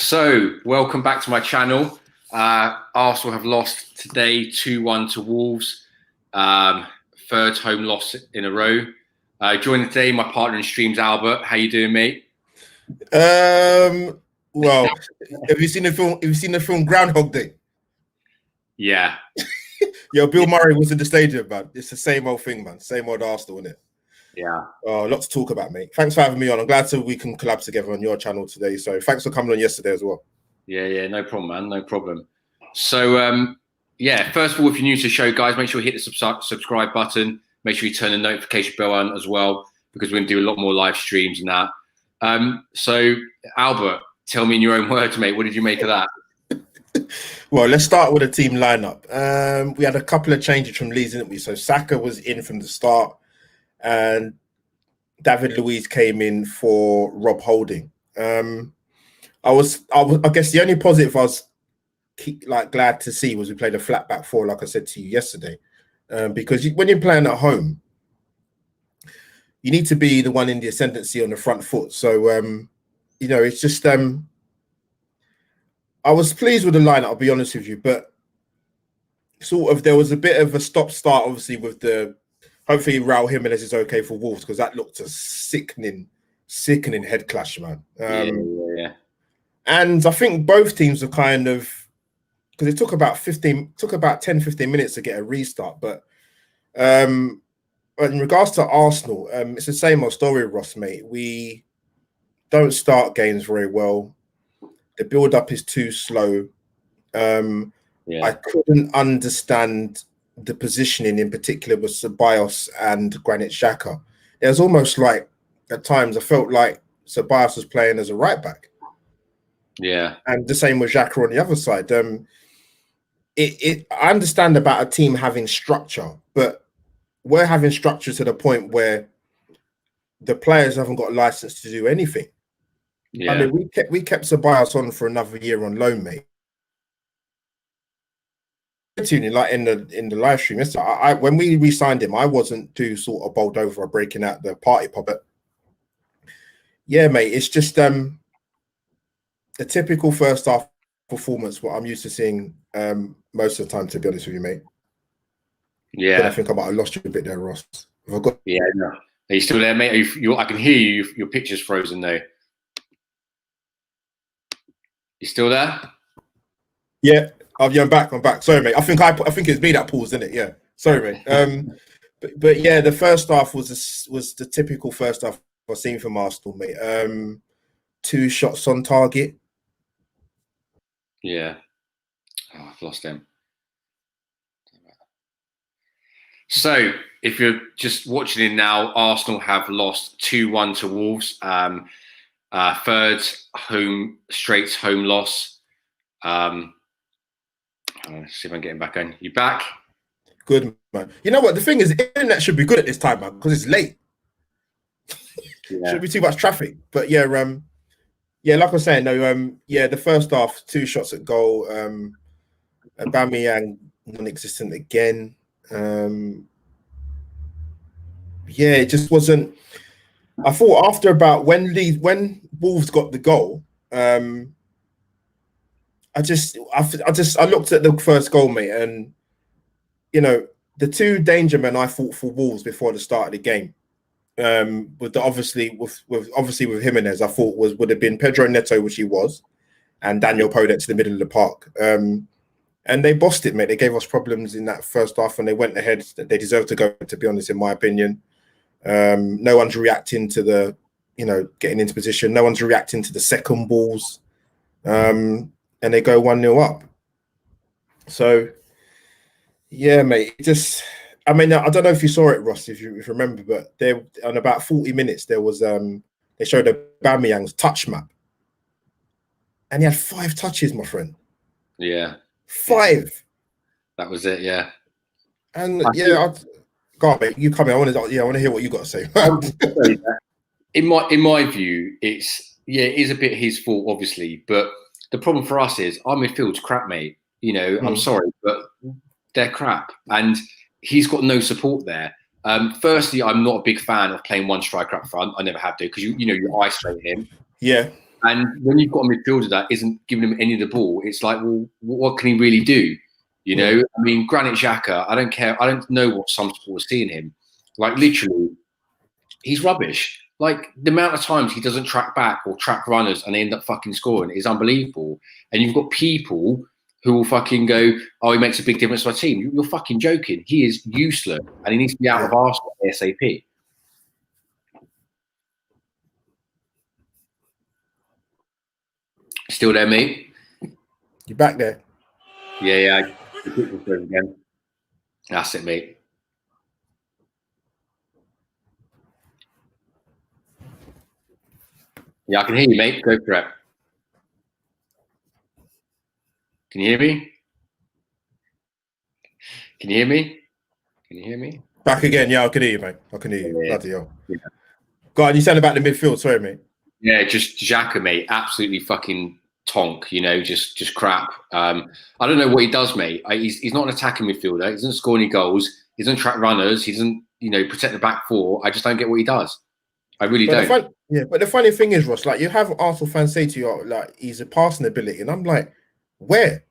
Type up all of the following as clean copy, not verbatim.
So, welcome back to my channel. Arsenal have lost today 2-1 to Wolves. Third home loss in a row. Joining today, my partner in streams, Albert. How you doing, mate? Well, have you seen the film? Have you seen the film Groundhog Day? Yeah. Yo, Bill Murray was in the stadium, man. It's the same old thing, man. Same old Arsenal, isn't it? Yeah. A lot to talk about, mate. Thanks for having me on. I'm glad we can collab together on your channel today. So thanks for coming on yesterday as well. Yeah, no problem, man. No problem. So, yeah, first of all, if you're new to the show, guys, make sure you hit the subscribe button. Make sure you turn the notification bell on as well, because we're going to do a lot more live streams and that. So, Albert, tell me in your own words, mate, what did you make of that? Well, let's start with the team lineup. We had a couple of changes from Leeds, didn't we? So Saka was in from the start, and David Luiz came in for Rob Holding. I guess the only positive I was glad to see was we played a flat back four, like I said to you yesterday, because when you're playing at home, you need to be the one in the ascendancy on the front foot. So, it's just I was pleased with the lineup, I'll be honest with you, but sort of there was a bit of a stop-start, obviously, with the. Hopefully, Raul Jimenez is okay for Wolves, because that looked a sickening head clash, man. Yeah. And I think both teams are kind of, because it took about 10-15 minutes to get a restart. But in regards to Arsenal, it's the same old story, Ross, mate. We don't start games very well. The build-up is too slow. I couldn't understand the positioning, in particular with Ceballos and Granit Xhaka. It was almost like, at times, I felt like Ceballos was playing as a right back. Yeah. And the same with Xhaka on the other side. I understand about a team having structure, but we're having structure to the point where the players haven't got a license to do anything. Yeah. I mean, we kept Ceballos on for another year on loan, mate. Like in the live stream, when we re-signed him, I wasn't too sort of bowled over or breaking out the party pop. But yeah, mate, it's just a typical first half performance, what I'm used to seeing most of the time, to be honest with you, mate. Yeah. I think I might have lost you a bit there, Ross. Yeah, no. Are you still there, mate? I can hear you. Your picture's frozen, though. You still there? Yeah. I'm back. Sorry, mate. I think it's me that paused, isn't it? Yeah. Sorry, mate. But yeah, the first half was the typical first half I've seen from Arsenal, mate. 2 shots on target. Yeah. Oh, I've lost him. So, if you're just watching it now, Arsenal have lost 2-1 to Wolves. Third straight home loss. Let's see if I'm getting back on. You back? Good, man. You know what? The thing is, the internet should be good at this time, man, because it's late. Yeah. Shouldn't be too much traffic. But yeah, like I was saying, the first half, 2 shots at goal. Aubameyang non-existent again. It just wasn't. I thought after about when Wolves got the goal, I looked at the first goal, mate, and the 2 danger men I thought for Wolves before the start of the game, with Jimenez, I thought would have been Pedro Neto, which he was, and Daniel Podence to the middle of the park. And they bossed it, mate. They gave us problems in that first half, and they went ahead. They deserved to go, to be honest, in my opinion. No one's reacting to the, getting into position. No one's reacting to the second balls. And they go 1-0 up. So, yeah, mate. I don't know if you saw it, Ross, if you remember, but there, on about 40 minutes, there was they showed Aubameyang's touch map, and he had 5 touches, my friend. Yeah, 5. That was it. Yeah, and go on, mate. You come in. I want to hear what you got to say. in my view, it is a bit his fault, obviously, but the problem for us is our midfield's crap, mate. I'm sorry, but they're crap, and he's got no support there. Firstly, I'm not a big fan of playing one striker up front. I never have to, because you isolate him. Yeah. And when you've got a midfielder that isn't giving him any of the ball, it's like, well, what can he really do? You know, I mean, Granit Xhaka, I don't care. I don't know what some supporters see in him. Like, literally, he's rubbish. Like, the amount of times he doesn't track back or track runners and they end up fucking scoring is unbelievable. And you've got people who will fucking go, oh, he makes a big difference to our team. You're fucking joking. He is useless and he needs to be out of Arsenal ASAP. Still there, mate? You back there? Yeah. Again. That's it, mate. Yeah, I can hear you, mate. Go for it. Can you hear me? Can you hear me? Can you hear me? Back again. Yeah, I can hear you, mate. I can hear you. Bloody hell. Yeah. Go on, you said about the midfield. Sorry, mate. Yeah, just Xhaka, mate. Absolutely fucking tonk, you know, just crap. I don't know what he does, mate. He's not an attacking midfielder. He doesn't score any goals. He doesn't track runners. He doesn't, you know, protect the back four. I just don't get what he does. I really don't. But the funny thing is, Ross, like, you have Arsenal fans say to you, oh, like, he's a passing ability, and I'm like, where?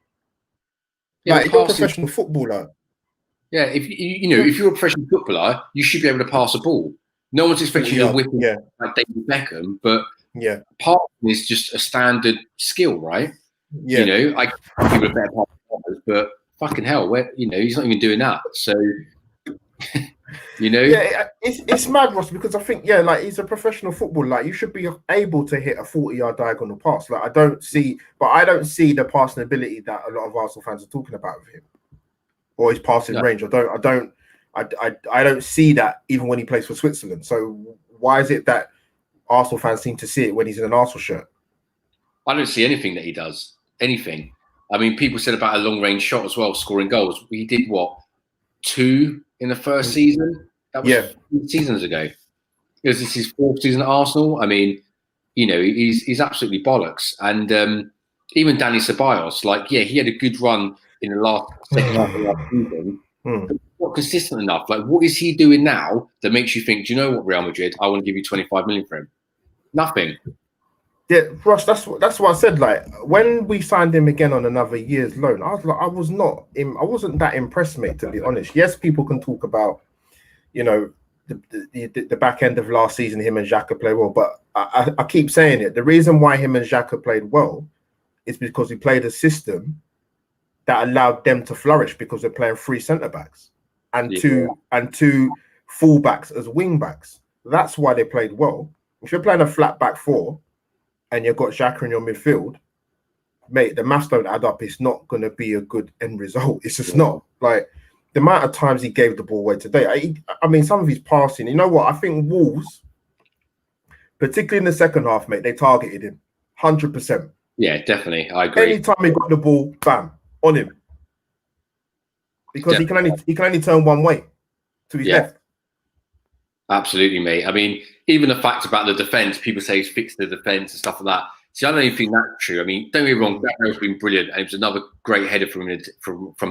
Yeah, like, you're a professional footballer. Yeah, if you're a professional footballer, you should be able to pass a ball. No one's expecting you to whip like David Beckham, but passing is just a standard skill, right? Yeah. You know, I give people a better pass, but fucking hell, he's not even doing that. So, you know, it's mad, Ross, because I think like, he's a professional footballer. Like, you should be able to hit a 40-yard diagonal pass. Like, I don't see the passing ability that a lot of Arsenal fans are talking about with him, or his passing range. I don't see that even when he plays for Switzerland. So why is it that Arsenal fans seem to see it when he's in an Arsenal shirt? I don't see anything that he does. Anything. I mean, people said about a long-range shot as well, scoring goals. He did what? 2 in the first season? That was 2 seasons ago. This is his 4th season at Arsenal. I mean, you know, he's absolutely bollocks. And even Danny Ceballos, like, he had a good run in the second half of last season. But not consistent enough. Like, what is he doing now that makes you think, do you know what, Real Madrid, I want to give you 25 million for him? Nothing. Yeah, Ross, that's what I said. Like, when we signed him again on another year's loan, I was like, I wasn't that impressed, mate, to be honest. Yes, people can talk about, you know, the back end of last season, him and Xhaka played well, but I keep saying it. The reason why him and Xhaka played well is because he played a system that allowed them to flourish, because they're playing 3 centre backs and two full backs as wing backs. That's why they played well. If you're playing a flat back 4 and you've got Xhaka in your midfield, mate, the maths don't add up. It's not going to be a good end result. It's just not. Like, the amount of times he gave the ball away today. I mean, some of his passing, you know what? I think Wolves, particularly in the second half, mate, they targeted him 100%. Yeah, definitely. I agree. Anytime he got the ball, bam, on him, because he can only turn one way, to his left. Absolutely, mate. I mean, even the fact about the defense, people say he's fixed the defense and stuff like that. See, I don't even think that's true. I mean, don't get me wrong, Gabriel's been brilliant, and it was another great header from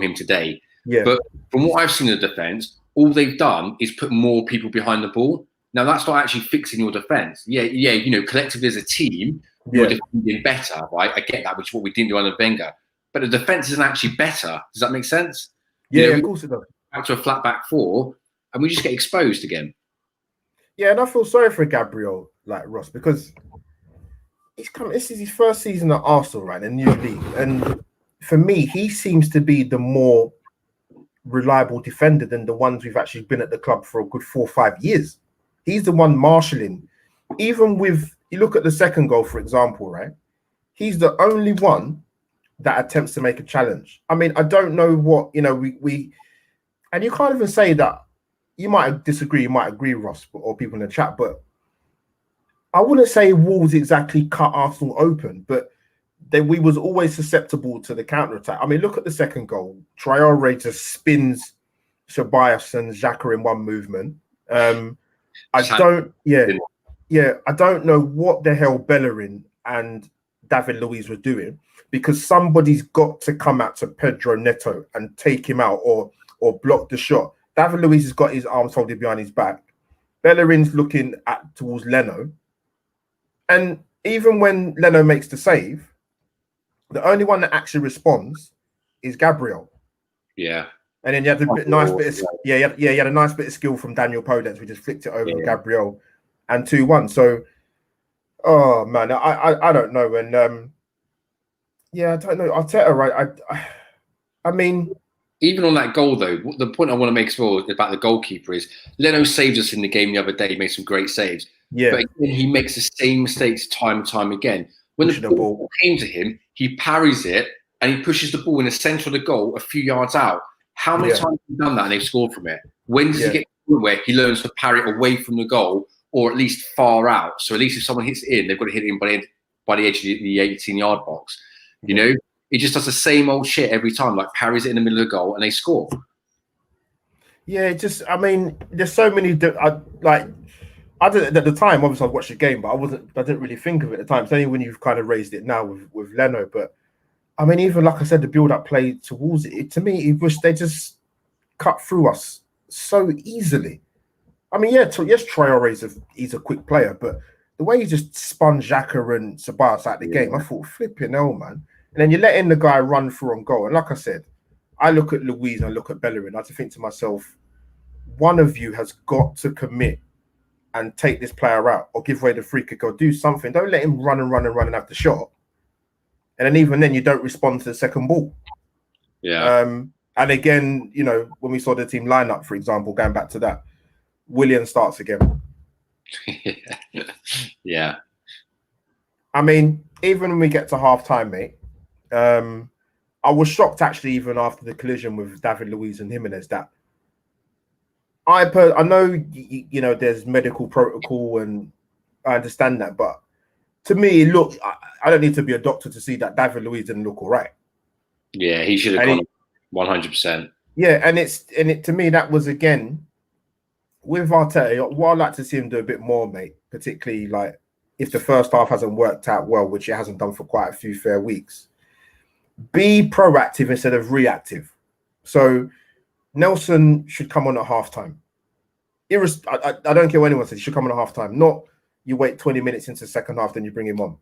him today. Yeah. But from what I've seen in the defense, all they've done is put more people behind the ball. Now, that's not actually fixing your defense. Yeah, you know, collectively as a team, you're defending better, right? I get that, which is what we didn't do under Wenger. But the defense isn't actually better. Does that make sense? Yeah, of course it does. Back to a flat back 4, and we just get exposed again. Yeah, and I feel sorry for Gabriel, like, Ross, because this is his first season at Arsenal, right, in the new league. And for me, he seems to be the more reliable defender than the ones we've actually been at the club for a good 4 or 5 years. He's the one marshalling. Even with, you look at the second goal, for example, right? He's the only one that attempts to make a challenge. I mean, I don't know what, you know, we and you can't even say that. You might disagree, you might agree, Ross, or people in the chat, but I wouldn't say Wolves exactly cut Arsenal open, but we was always susceptible to the counter-attack. I mean, look at the second goal. Traore just spins Ceballos and Xhaka in one movement. I don't know what the hell Bellerin and David Luiz were doing, because somebody's got to come out to Pedro Neto and take him out or block the shot. David Luiz has got his arms folded behind his back. Bellerin's looking towards Leno. And even when Leno makes the save, the only one that actually responds is Gabriel. Yeah. And then you had a nice bit of you had a nice bit of skill from Daniel Podence. We just flicked it over to Gabriel, and 2-1. So, oh man, I don't know. And I don't know. Arteta, right? I mean, even on that goal though, the point I want to make as well about the goalkeeper is Leno saved us in the game the other day. He made some great saves, but again, he makes the same mistakes time and time again. When the ball came to him, he parries it and he pushes the ball in the centre of the goal a few yards out. How many times have he done that and they've scored from it? When does he get to the point where he learns to parry it away from the goal or at least far out? So at least if someone hits it in, they've got to hit it in by the edge of the 18-yard box. You know, he just does the same old shit every time, like parries it in the middle of the goal and they score. Yeah, I mean, there's so many, I didn't at the time. Obviously, I watched the game, but I didn't really think of it at the time. It's only when you've kind of raised it now with Leno. But I mean, even like I said, the build-up play towards it, to me, it was they just cut through us so easily. I mean, yes, Traore he's a quick player, but the way he just spun Xhaka and Ceballos out the game, I thought, flipping hell, man. And then you're letting the guy run through on goal. And like I said, I look at Luiz and I look at Bellerin. I have to think to myself, one of you has got to commit and take this player out or give away the free kick or do something. Don't let him run and have the shot. And then even then, you don't respond to the second ball. Yeah. And again, you know, when we saw the team lineup, for example, going back to that, Willian starts again. Yeah. I mean, even when we get to half time, mate, I was shocked actually, even after the collision with David Luiz and Jimenez, that I know, you know, there's medical protocol and I understand that, but to me, look, I don't need to be a doctor to see that David Luiz didn't look all right. Yeah, he should have gone 100%. Yeah, and to me, that was again with Arteta. What I'd like to see him do a bit more, mate, particularly like if the first half hasn't worked out well, which it hasn't done for quite a few fair weeks. Be proactive instead of reactive. Nelson should come on at halftime. I don't care what anyone says. He should come on at halftime. Not you wait 20 minutes into the second half, then you bring him on.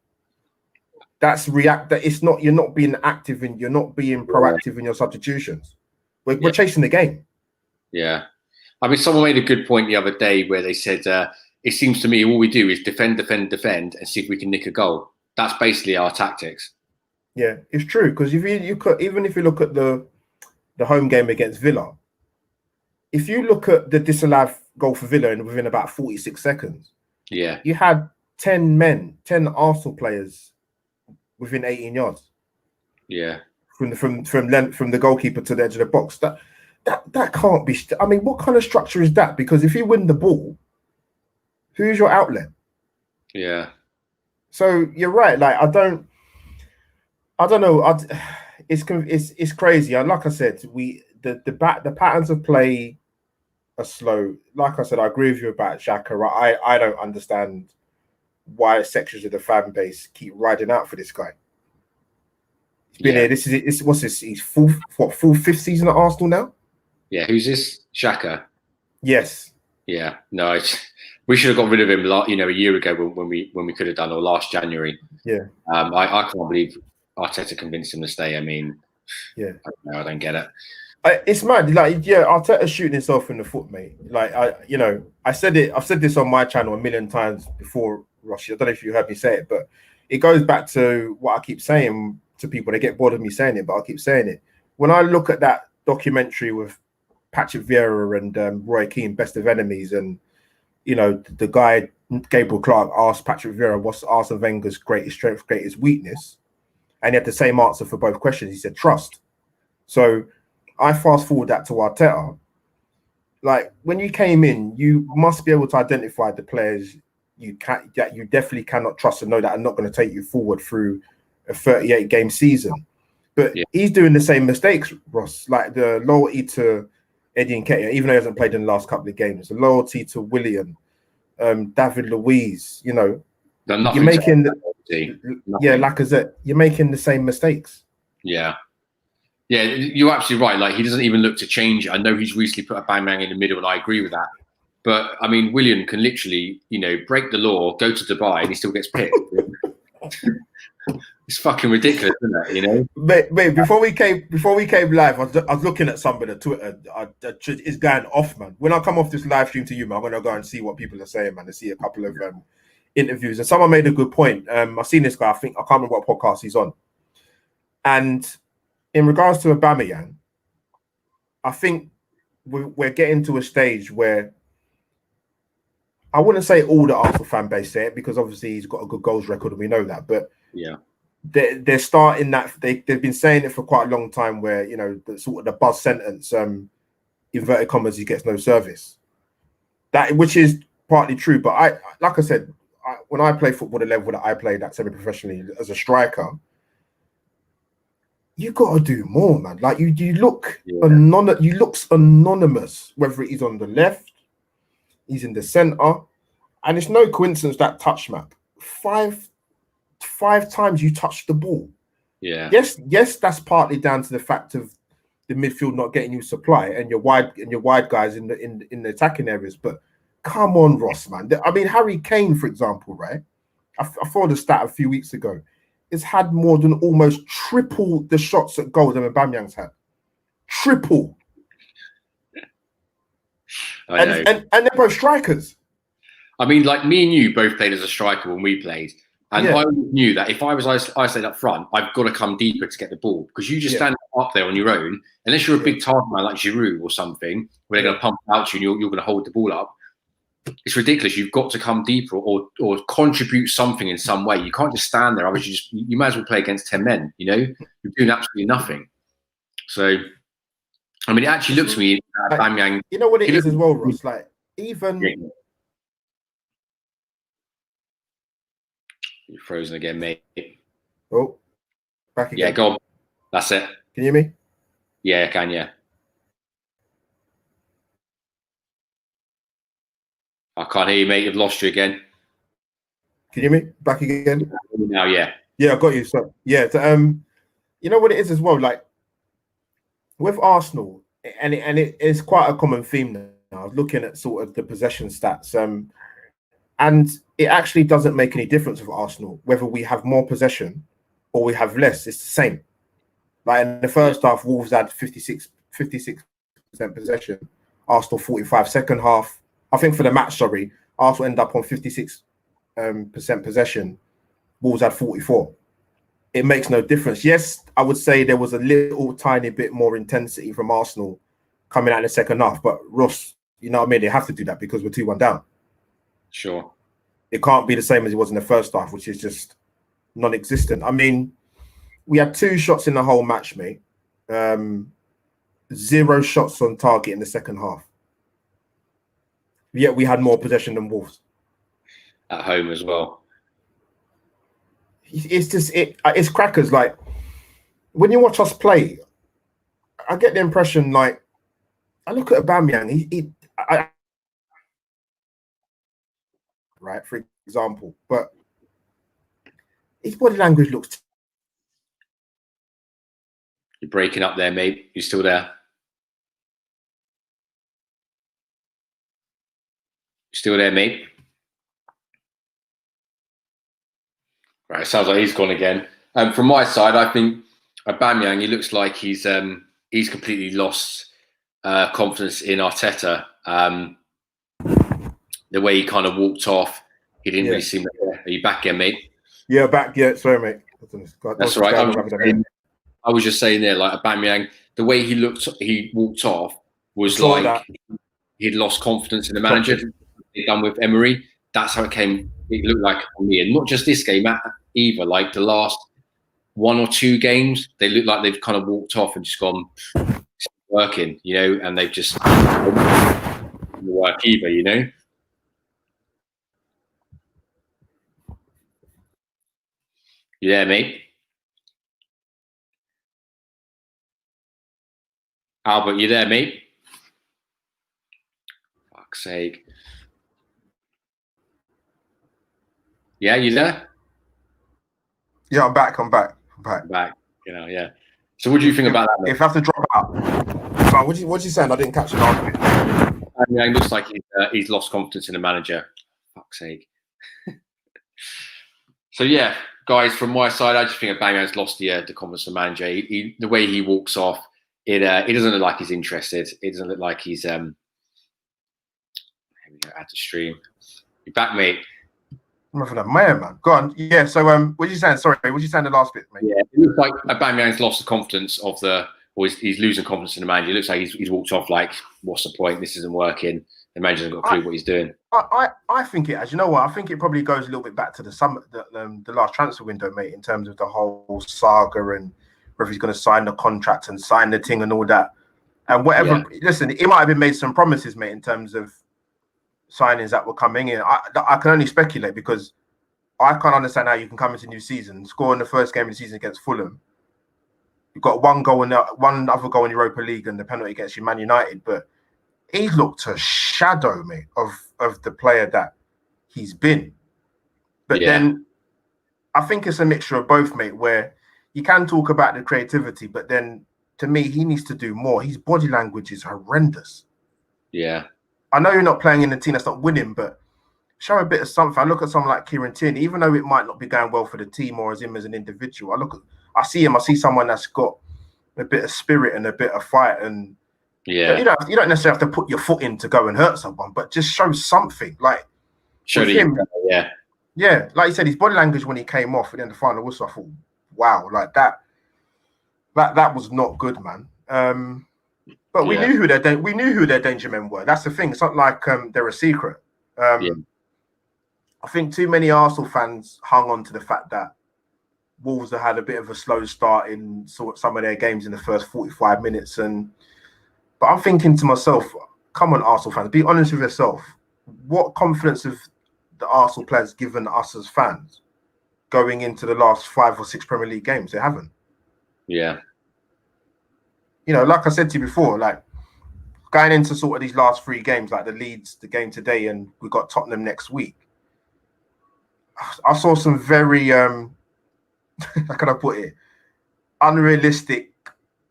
That's it's not. You're not being active and you're not being proactive in your substitutions. We're chasing the game. Yeah, I mean, someone made a good point the other day where they said it seems to me all we do is defend, and see if we can nick a goal. That's basically our tactics. Yeah, it's true because even if you look at the home game against Villa, if you look at the disallowed goal for Villa and within about 46 seconds, you had 10 Arsenal players within 18 yards. Yeah, from the goalkeeper to the edge of the box. That can't be. I mean, what kind of structure is that? Because if you win the ball, who's your outlet? Yeah. So you're right. Like I don't know. It's crazy. Like I said, the patterns of play are slow. Like I said, I agree with you about Xhaka. I don't understand why sections of the fan base keep riding out for this guy. He's been here. What's this? He's full fifth season at Arsenal now. Yeah. Who's this? Xhaka. Yes. Yeah. No. We should have got rid of him, a year ago when we could have done, or last January. Yeah. I can't believe Arteta convinced him to stay. I mean, I don't get it. It's mad. Like, Arteta's shooting himself in the foot, mate. Like, I've said this on my channel a million times before, Rossi. I don't know if you heard me say it, but it goes back to what I keep saying to people. They get bored of me saying it, but I'll keep saying it. When I look at that documentary with Patrick Vieira and Roy Keane, Best of Enemies, and the guy Gabriel Clark asked Patrick Vieira what's Arsene Wenger's greatest strength, greatest weakness, and he had the same answer for both questions. He said trust. So I fast forward that to Arteta. Like when you came in, you must be able to identify the players that you definitely cannot trust and know that are not going to take you forward through a 38-game season. But he's doing the same mistakes, Ross. Like the loyalty to Eddie Nketiah, even though he hasn't played in the last couple of games, the loyalty to Willian, David Luiz. You're making Lacazette. You're making the same mistakes. Yeah, you're absolutely right. Like he doesn't even look to change it. I know he's recently put a bang in the middle, and I agree with that. But I mean, Willian can literally, break the law, go to Dubai, and he still gets picked. It's fucking ridiculous, isn't it? You know. Mate, before we came live, I was looking at somebody at Twitter. It's going off, man. When I come off this live stream to you, man, I'm gonna go and see what people are saying, man. To see a couple of interviews, and someone made a good point. I've seen this guy. I can't remember what podcast he's on. And in regards to Aubameyang, I think we're getting to a stage where I wouldn't say all the Arsenal fan base say it, because obviously he's got a good goals record and we know that. But yeah, they're starting that. They've been saying it for quite a long time, where, you know, the sort of the buzz sentence, inverted commas, he gets no service. That, which is partly true. But like I said, when I play football the level that I played at semi-professionally as a striker, you got to do more, man. Like you look anonymous, whether he's on the left, he's in the center, and it's no coincidence that touch map. Five times you touched the ball. Yeah. Yes, that's partly down to the fact of the midfield not getting you supply and your wide guys in the attacking areas. But come on, Ross, man. I mean, Harry Kane, for example, right? I saw the stat a few weeks ago. It's had more than almost triple the shots at goal than Aubameyang's had. Triple. And they're both strikers. I mean, like, me and you both played as a striker when we played. And I knew that if I was isolated up front, I've got to come deeper to get the ball, because you just stand up there on your own, unless you're a big target man like Giroud or something, where they're going to pump out to you and you're going to hold the ball up. It's ridiculous. You've got to come deeper or contribute something in some way. You can't just stand there. Otherwise, you might as well play against 10 men. You know, you're doing absolutely nothing. So, I mean, it actually looks to me, Aubameyang. You know what it is as well, Ross. Like, even you're frozen again, mate. Oh, back again. Yeah, go on. That's it. Can you hear me? Yeah, I can. Yeah. I can't hear you, mate. You've lost you again. Can you hear me? Back again? Now, yeah. Yeah, I got you. So, yeah, you know what it is as well? Like, with Arsenal, and it's quite a common theme now. I was looking at sort of the possession stats, and it actually doesn't make any difference with Arsenal, whether we have more possession or we have less. It's the same. Like, in the first half, Wolves had 56% possession, Arsenal 45%. Second half, I think for the match, Arsenal ended up on 56% possession. Wolves had 44%. It makes no difference. Yes, I would say there was a little tiny bit more intensity from Arsenal coming out in the second half. But Ross, you know what I mean? They have to do that because we're 2-1 down. Sure. It can't be the same as it was in the first half, which is just non-existent. I mean, we had 2 shots in the whole match, mate. 0 shots on target in the second half. Yet we had more possession than Wolves. At home as well. It's just it's crackers. Like, when you watch us play, I get the impression, like, I look at Aubameyang, right, for example, but his body language looks. You're breaking up there, mate. You still there? Still there, mate? Right, it sounds like he's gone again. From my side, I think Aubameyang, he looks like he's completely lost confidence in Arteta. The way he kind of walked off, he didn't really seem. Are you back again, mate? Yeah, back. Yeah, sorry, mate. That's all right. I was just saying there, like, Aubameyang, the way he walked off was like he'd lost confidence in the manager. He'd done with Emery. That's how it looked like for me, and not just this game either. Like the last 1 or 2 games, they look like they've kind of walked off and just gone working, you know, and they've just work either, you know. You there, mate? Albert, you there, mate? Fuck's sake. Yeah, you there? Yeah, I'm back. Back. You know, yeah. So what do you think about that? If I have to drop out. So what you saying? I didn't catch it. I mean, it looks like he's lost confidence in the manager. Fuck's sake. So yeah, guys, from my side, I just think Aubameyang's lost the confidence of manager. The way he walks off, it doesn't look like he's interested. It doesn't look like he's here we go, add to stream. You back, mate? Man. Go on. Yeah. So, what you saying? Sorry, what you saying the last bit, mate? Yeah, it looks like Aubameyang's lost the confidence of or he's losing confidence in the manager. It looks like he's walked off like, what's the point? This isn't working. The manager hasn't got a clue what he's doing. I think it has. You know what? I think it probably goes a little bit back to the last transfer window, mate, in terms of the whole saga and whether he's going to sign the contract and sign the thing and all that. And whatever. Yeah. Listen, he might have been made some promises, mate, in terms of signings that were coming in. I can only speculate because I can't understand how you can come into new season, score in the first game of the season against Fulham. You've got one other goal in Europa League and the penalty against Man United, but he's looked a shadow, mate, of the player that he's been. But then I think it's a mixture of both, mate, where you can talk about the creativity, but then to me, he needs to do more. His body language is horrendous. Yeah. I know you're not playing in a team that's not winning, but show a bit of something. I look at someone like Kieran Tierney, even though it might not be going well for the team or as him as an individual. I see someone that's got a bit of spirit and a bit of fight, and you don't necessarily have to put your foot in to go and hurt someone, but just show something. Like show him, yeah. Like you said, his body language when he came off at the end of the final whistle, I thought, wow, like that was not good, man. But we knew who their danger men were. That's the thing. It's not like they're a secret. I think too many Arsenal fans hung on to the fact that Wolves have had a bit of a slow start in some of their games in the first 45 minutes. But I'm thinking to myself, come on, Arsenal fans, be honest with yourself. What confidence have the Arsenal players given us as fans going into the last 5 or 6 Premier League games? They haven't. Yeah. You know, like I said to you before, like going into sort of these last 3 games, like the Leeds, the game today, and we've got Tottenham next week. I saw some very, how can I put it, unrealistic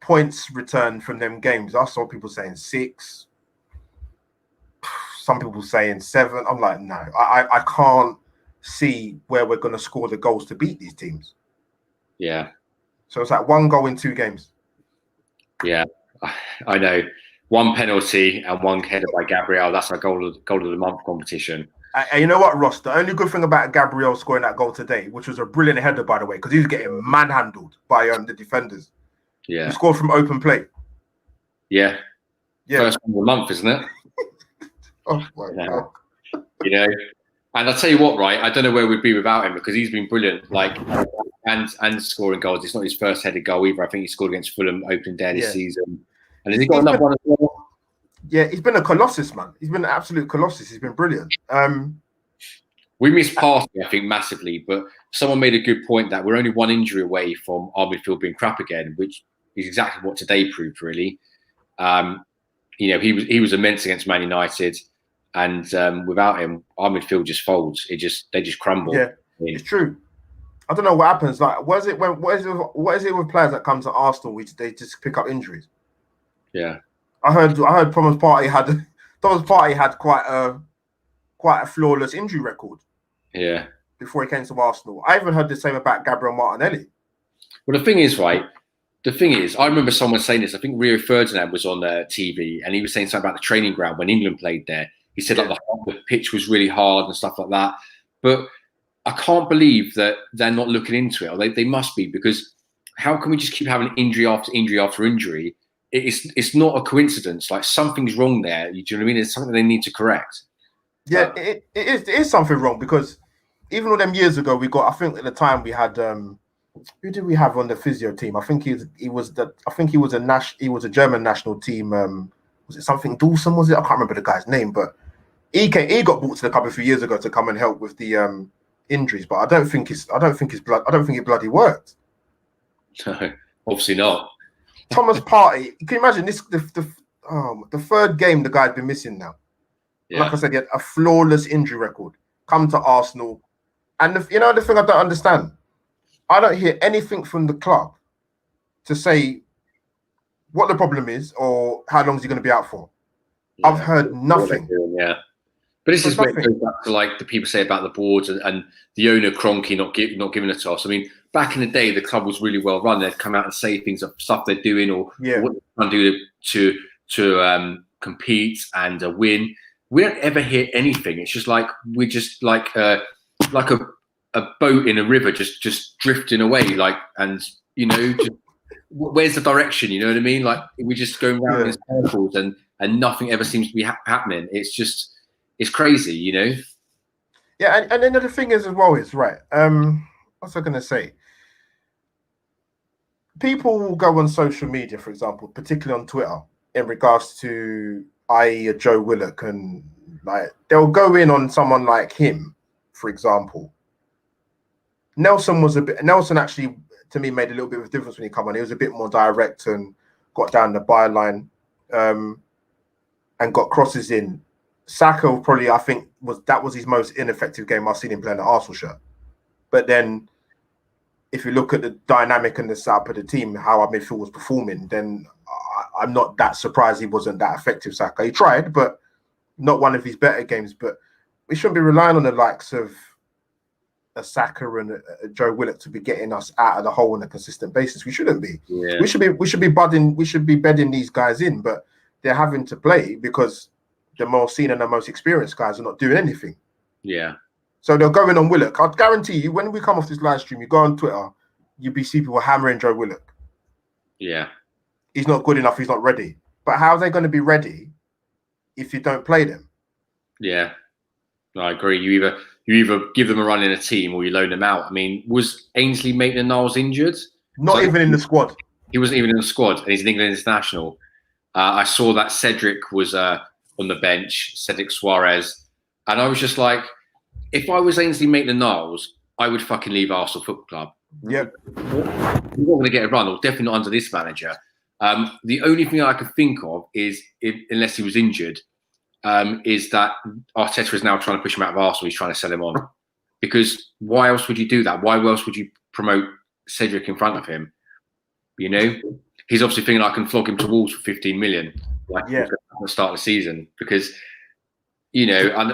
points return from them games. I saw people saying 6, some people saying 7. I'm like, no, I can't see where we're going to score the goals to beat these teams. Yeah. So it's like 1 goal in 2 games. Yeah, I know. 1 penalty and 1 header by Gabriel. That's our goal of the month competition. And you know what, Ross? The only good thing about Gabriel scoring that goal today, which was a brilliant header, by the way, because he was getting manhandled by the defenders. Yeah. He scored from open play. Yeah. First one of the month, isn't it? Oh, my God. You know, and I'll tell you what, right? I don't know where we'd be without him because he's been brilliant, like, and scoring goals. It's not his first headed goal either. I think he scored against Fulham opening day this season. And has he got another one as well? Yeah, he's been a colossus, man. He's been an absolute colossus. He's been brilliant. We missed Partey, I think, massively, but someone made a good point that we're only 1 injury away from our midfield being crap again, which is exactly what today proved, really. You know, he was immense against Man United, and without him, our midfield just folds. They just crumble. Yeah, it's true. I don't know what happens. Like, what is it with players that come to Arsenal which they just pick up injuries? Yeah. I heard Thomas Partey had quite a flawless injury record. Yeah. Before he came to Arsenal. I even heard the same about Gabriel Martinelli. Well, the thing is, I remember someone saying this. I think Rio Ferdinand was on TV and he was saying something about the training ground when England played there. He said like the pitch was really hard and stuff like that. But I can't believe that they're not looking into it. Or they must be, because how can we just keep having injury after injury after injury? It's not a coincidence. Like, something's wrong there. Do you know what I mean? It's something they need to correct. Yeah, it is something wrong, because even all them years ago, I think at the time we had who did we have on the physio team? I think he was a German national team. Was it something Dawson? Was it? I can't remember the guy's name, but he got brought to the club a few years ago to come and help with the injuries. But I don't think it bloody worked. No, obviously not. Thomas Partey, can you imagine this? The 3rd game the guy's been missing now. Yeah. Like I said, he had a flawless injury record. Come to Arsenal, and the thing I don't understand, I don't hear anything from the club to say what the problem is or how long is he going to be out for. Yeah. I've heard nothing. Yeah. But this For is where it nothing. goes back to like the people say about the boards and the owner Kroenke not giving a toss. I mean, back in the day, the club was really well run. They'd come out and say things of stuff they're doing or Yeah. what they're trying to do to compete and win. We don't ever hear anything. It's just like we're just like a boat in a river, just drifting away. Like, and you know, just, where's the direction? You know what I mean? Like we're just going round in circles and nothing ever seems to be happening. It's just. It's crazy, you know. Yeah, and then the thing is as well is right. What's I gonna say? People will go on social media, for example, particularly on Twitter, in regards to i.e. a Joe Willock, and like they'll go in on someone like him, for example. Nelson actually to me made a little bit of a difference when he came on. He was a bit more direct and got down the byline, and got crosses in. Saka probably, I think, was his most ineffective game I've seen him play in the Arsenal shirt. But then, if you look at the dynamic and the setup of the team, how our midfield was performing, then I'm not that surprised he wasn't that effective. Saka, he tried, but not one of his better games. But we shouldn't be relying on the likes of a Saka and a Joe Willock to be getting us out of the hole on a consistent basis. We shouldn't be. Yeah. We should be bedding these guys in, but they're having to play because the most senior and the most experienced guys are not doing anything. Yeah. So they're going on Willock. I guarantee you, when we come off this live stream, you go on Twitter, you'll be seeing people hammering Joe Willock. Yeah. He's not good enough. He's not ready. But how are they going to be ready if you don't play them? Yeah. I agree. You either give them a run in a team or you loan them out. I mean, was Ainsley Maitland-Niles injured? Not even in the squad. He wasn't even in the squad, and he's an England international. I saw that Cedric was on the bench, Cedric Suarez, and I was just like, if I was Ainsley Maitland-Niles, I would fucking leave Arsenal Football Club. Yeah. You're not going to get a run, or definitely not under this manager. The only thing I could think of is, unless he was injured, is that Arteta is now trying to push him out of Arsenal. He's trying to sell him on. Because why else would you do that? Why else would you promote Cedric in front of him? You know? He's obviously thinking I can flog him to Wolves for 15 million, like at the start of the season. Because, you know, and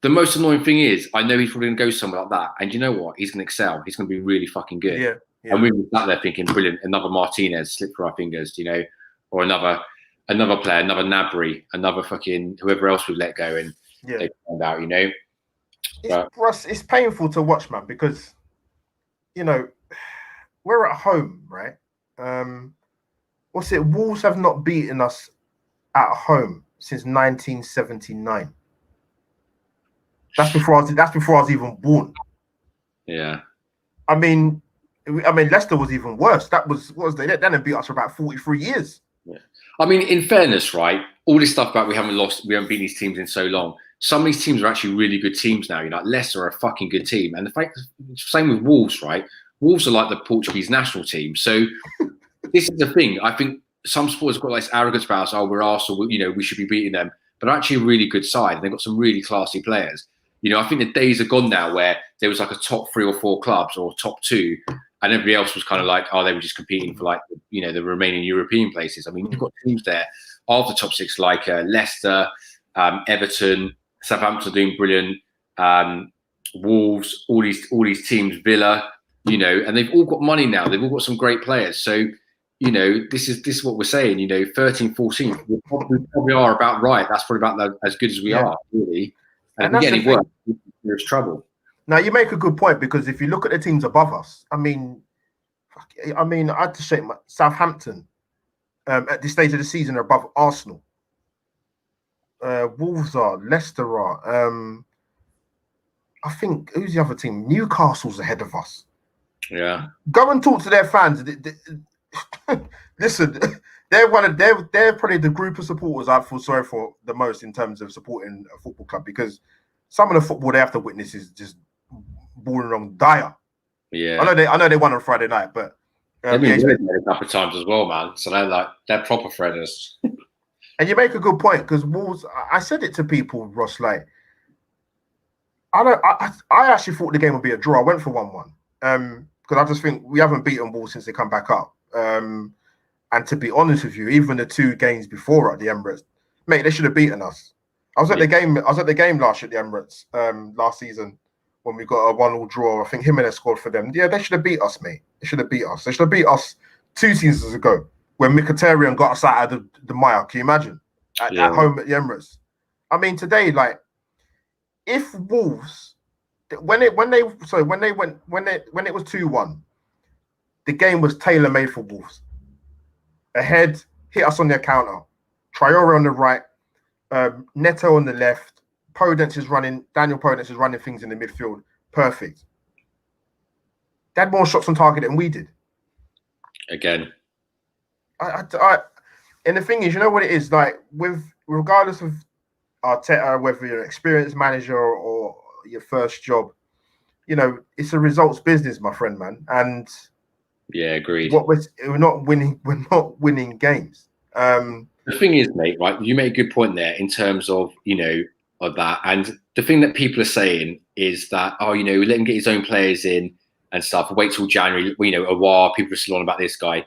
the most annoying thing is, I know he's probably going to go somewhere like that. And you know what? He's going to excel. He's going to be really fucking good. Yeah. And we were sat there thinking, brilliant, another Martinez slipped through our fingers, you know, or another player, another Nabry, another fucking whoever else we let go and they found out, you know. It's painful to watch, man, because, you know, we're at home, right? Wolves have not beaten us at home since 1979. That's before I was even born. Yeah. I mean, Leicester was even worse. They didn't beat us for about 43 years. Yeah. I mean, in fairness, right? All this stuff about we haven't beaten these teams in so long. Some of these teams are actually really good teams now. You know, like Leicester are a fucking good team, and the fact, same with Wolves, right? Wolves are like the Portuguese national team. So this is the thing. I think some supporters have got like this arrogance about us. Oh, we're Arsenal. You know, we should be beating them. But actually, a really good side. They've got some really classy players. You know, I think the days are gone now where there was like a top 3 or 4 clubs or top 2, and everybody else was kind of like, oh, they were just competing for like, you know, the remaining European places. I mean, you've got teams there of the top 6 like Leicester, Everton, Southampton doing brilliant, Wolves, all these teams, Villa, you know, and they've all got money now. They've all got some great players. So, you know, this is what we're saying. You know, 13, 14, we probably are about right. That's probably about as good as we are, really. And if we get any worse, there's trouble. Now, you make a good point, because if you look at the teams above us, I mean, I had to shake Southampton at this stage of the season are above Arsenal. Wolves are, Leicester are. I think, who's the other team? Newcastle's ahead of us. Yeah. Go and talk to their fans. Listen, they're probably the group of supporters I feel sorry for the most in terms of supporting a football club, because some of the football they have to witness is just boring wrong, dire. Yeah. I know they won on Friday night, but they've been winning a couple of times as well, man. So they're proper threaders. And you make a good point, because Wolves, I said it to people, Ross, like, I actually thought the game would be a draw. I went for 1-1. Because I just think we haven't beaten Wolves since they come back up. And to be honest with you, even the 2 games before at the Emirates, mate, they should have beaten us. I was at the game. I was at the game last year at the Emirates last season when we got a 1-1 draw. I think Jimenez scored for them. Yeah, they should have beat us, mate. They should have beat us. They should have beat us 2 seasons ago when Mkhitaryan got us out of the mire. Can you imagine? At home at the Emirates. I mean, today, like, if Wolves, when it was 2-1, the game was tailor made for Wolves. Ahead, hit us on their counter. Traore on the right, Neto on the left. Daniel Podence is running things in the midfield. Perfect. They had more shots on target than we did. Again. And the thing is, you know what it is, like, regardless of Arteta, whether you're an experienced manager or your first job, you know, it's a results business, my friend, man. And yeah, agreed. We're not winning games. The thing is, mate, right? You make a good point there in terms of, you know, of that. And the thing that people are saying is that, oh, you know, let him get his own players in and stuff. Wait till January. You know, Aouar, people are still on about this guy.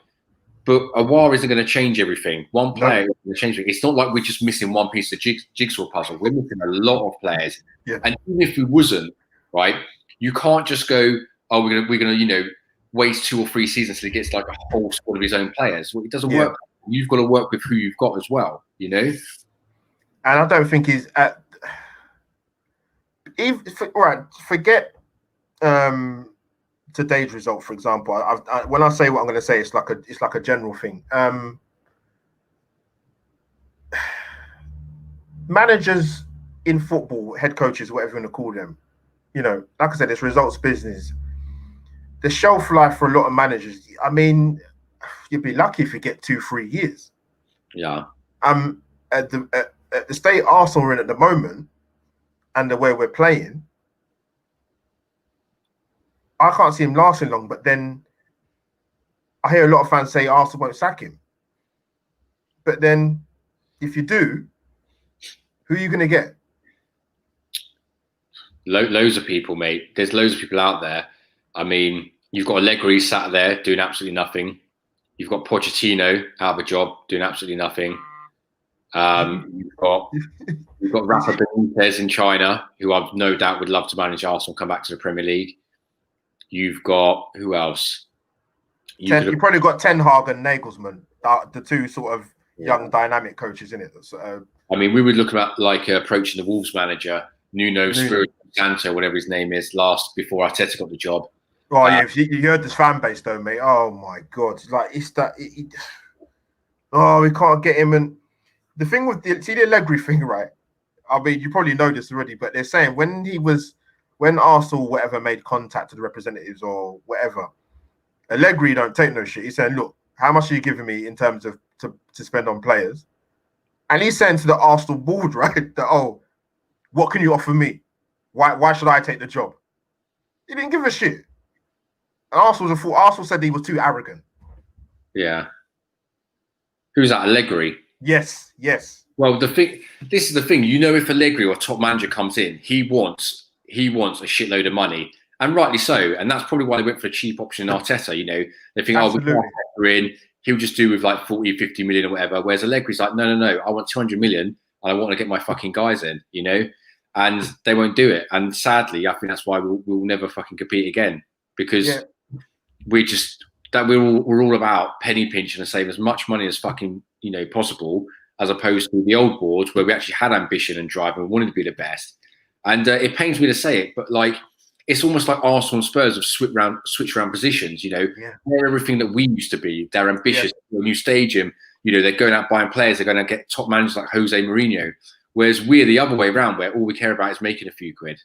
But Aouar isn't going to change everything. One player isn't going to change everything. It's not like we're just missing one piece of jigsaw puzzle. We're missing a lot of players. Yeah. And even if we wasn't, right, you can't just go, oh, we're gonna, you know, waste 2 or 3 seasons till he gets like a whole squad of his own players. Well, it doesn't work. You've got to work with who you've got as well, you know? And I don't think he's at... forget today's result, for example. When I say what I'm going to say, it's like a general thing. Managers in football, head coaches, whatever you want to call them, you know, like I said, it's results business. The shelf life for a lot of managers, I mean, you'd be lucky if you get 2-3 years. Yeah. At the state Arsenal are in at the moment, and the way we're playing, I can't see him lasting long. But then I hear a lot of fans say Arsenal won't sack him. But then, if you do, who are you going to get? Loads of people, mate. There's loads of people out there. I mean, you've got Allegri sat there doing absolutely nothing. You've got Pochettino out of a job doing absolutely nothing. You've got Rafa Benitez in China, who I've no doubt would love to manage Arsenal, come back to the Premier League. You've got who else? You probably got Ten Hag and Nagelsmann, the 2 sort of young dynamic coaches in it. So, I mean, we would look at like approaching the Wolves manager, Nuno Espirito Santo, whatever his name is, before Arteta got the job. Oh yeah, you heard this fan base though, mate. Oh my god, like it's that. We can't get him. And the thing with the Allegri thing, right? I mean, you probably know this already, but they're saying when Arsenal whatever made contact to the representatives or whatever, Allegri don't take no shit. He's saying, look, how much are you giving me in terms of to spend on players? And he's saying to the Arsenal board, right, that what can you offer me? Why should I take the job? He didn't give a shit. And Arsenal said he was too arrogant. Yeah. Who's that? Allegri? Yes. Well, this is the thing. You know, if Allegri or top manager comes in, he wants a shitload of money, and rightly so. And that's probably why they went for a cheap option in Arteta. You know, they think, we can Arteta in. He'll just do with like 40, 50 million or whatever. Whereas Allegri's like, no, I want 200 million, and I want to get my fucking guys in. You know, and they won't do it. And sadly, I think that's why we'll never fucking compete again, because we're all about penny pinching and saving as much money as fucking possible, as opposed to the old boards where we actually had ambition and drive and we wanted to be the best. And it pains me to say it, but like it's almost like Arsenal and Spurs have switched around positions. You know, they're everything that we used to be. They're ambitious. A new stadium. You know, they're going out buying players. They're going to get top managers like Jose Mourinho. Whereas we're the other way around, where all we care about is making a few quid.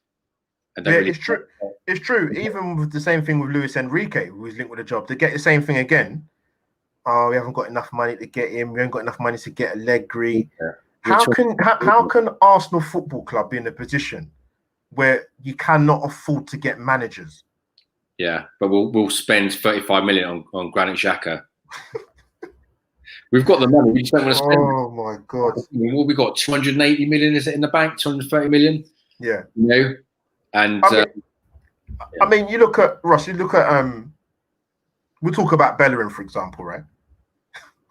It's true. It's true. Even with the same thing with Luis Enrique, who was linked with a job, to get the same thing again. Oh, we haven't got enough money to get him. We haven't got enough money to get Allegri. Yeah. How can Arsenal Football Club be in a position where you cannot afford to get managers? Yeah, but we'll spend 35 million on Granit Xhaka. We've got the money. We just don't want to spend. Oh my god! What we got? 280 million. Is it in the bank? 230 million. Yeah. You know, and I mean, you look at Ross. You look at we'll talk about Bellerin, for example, right?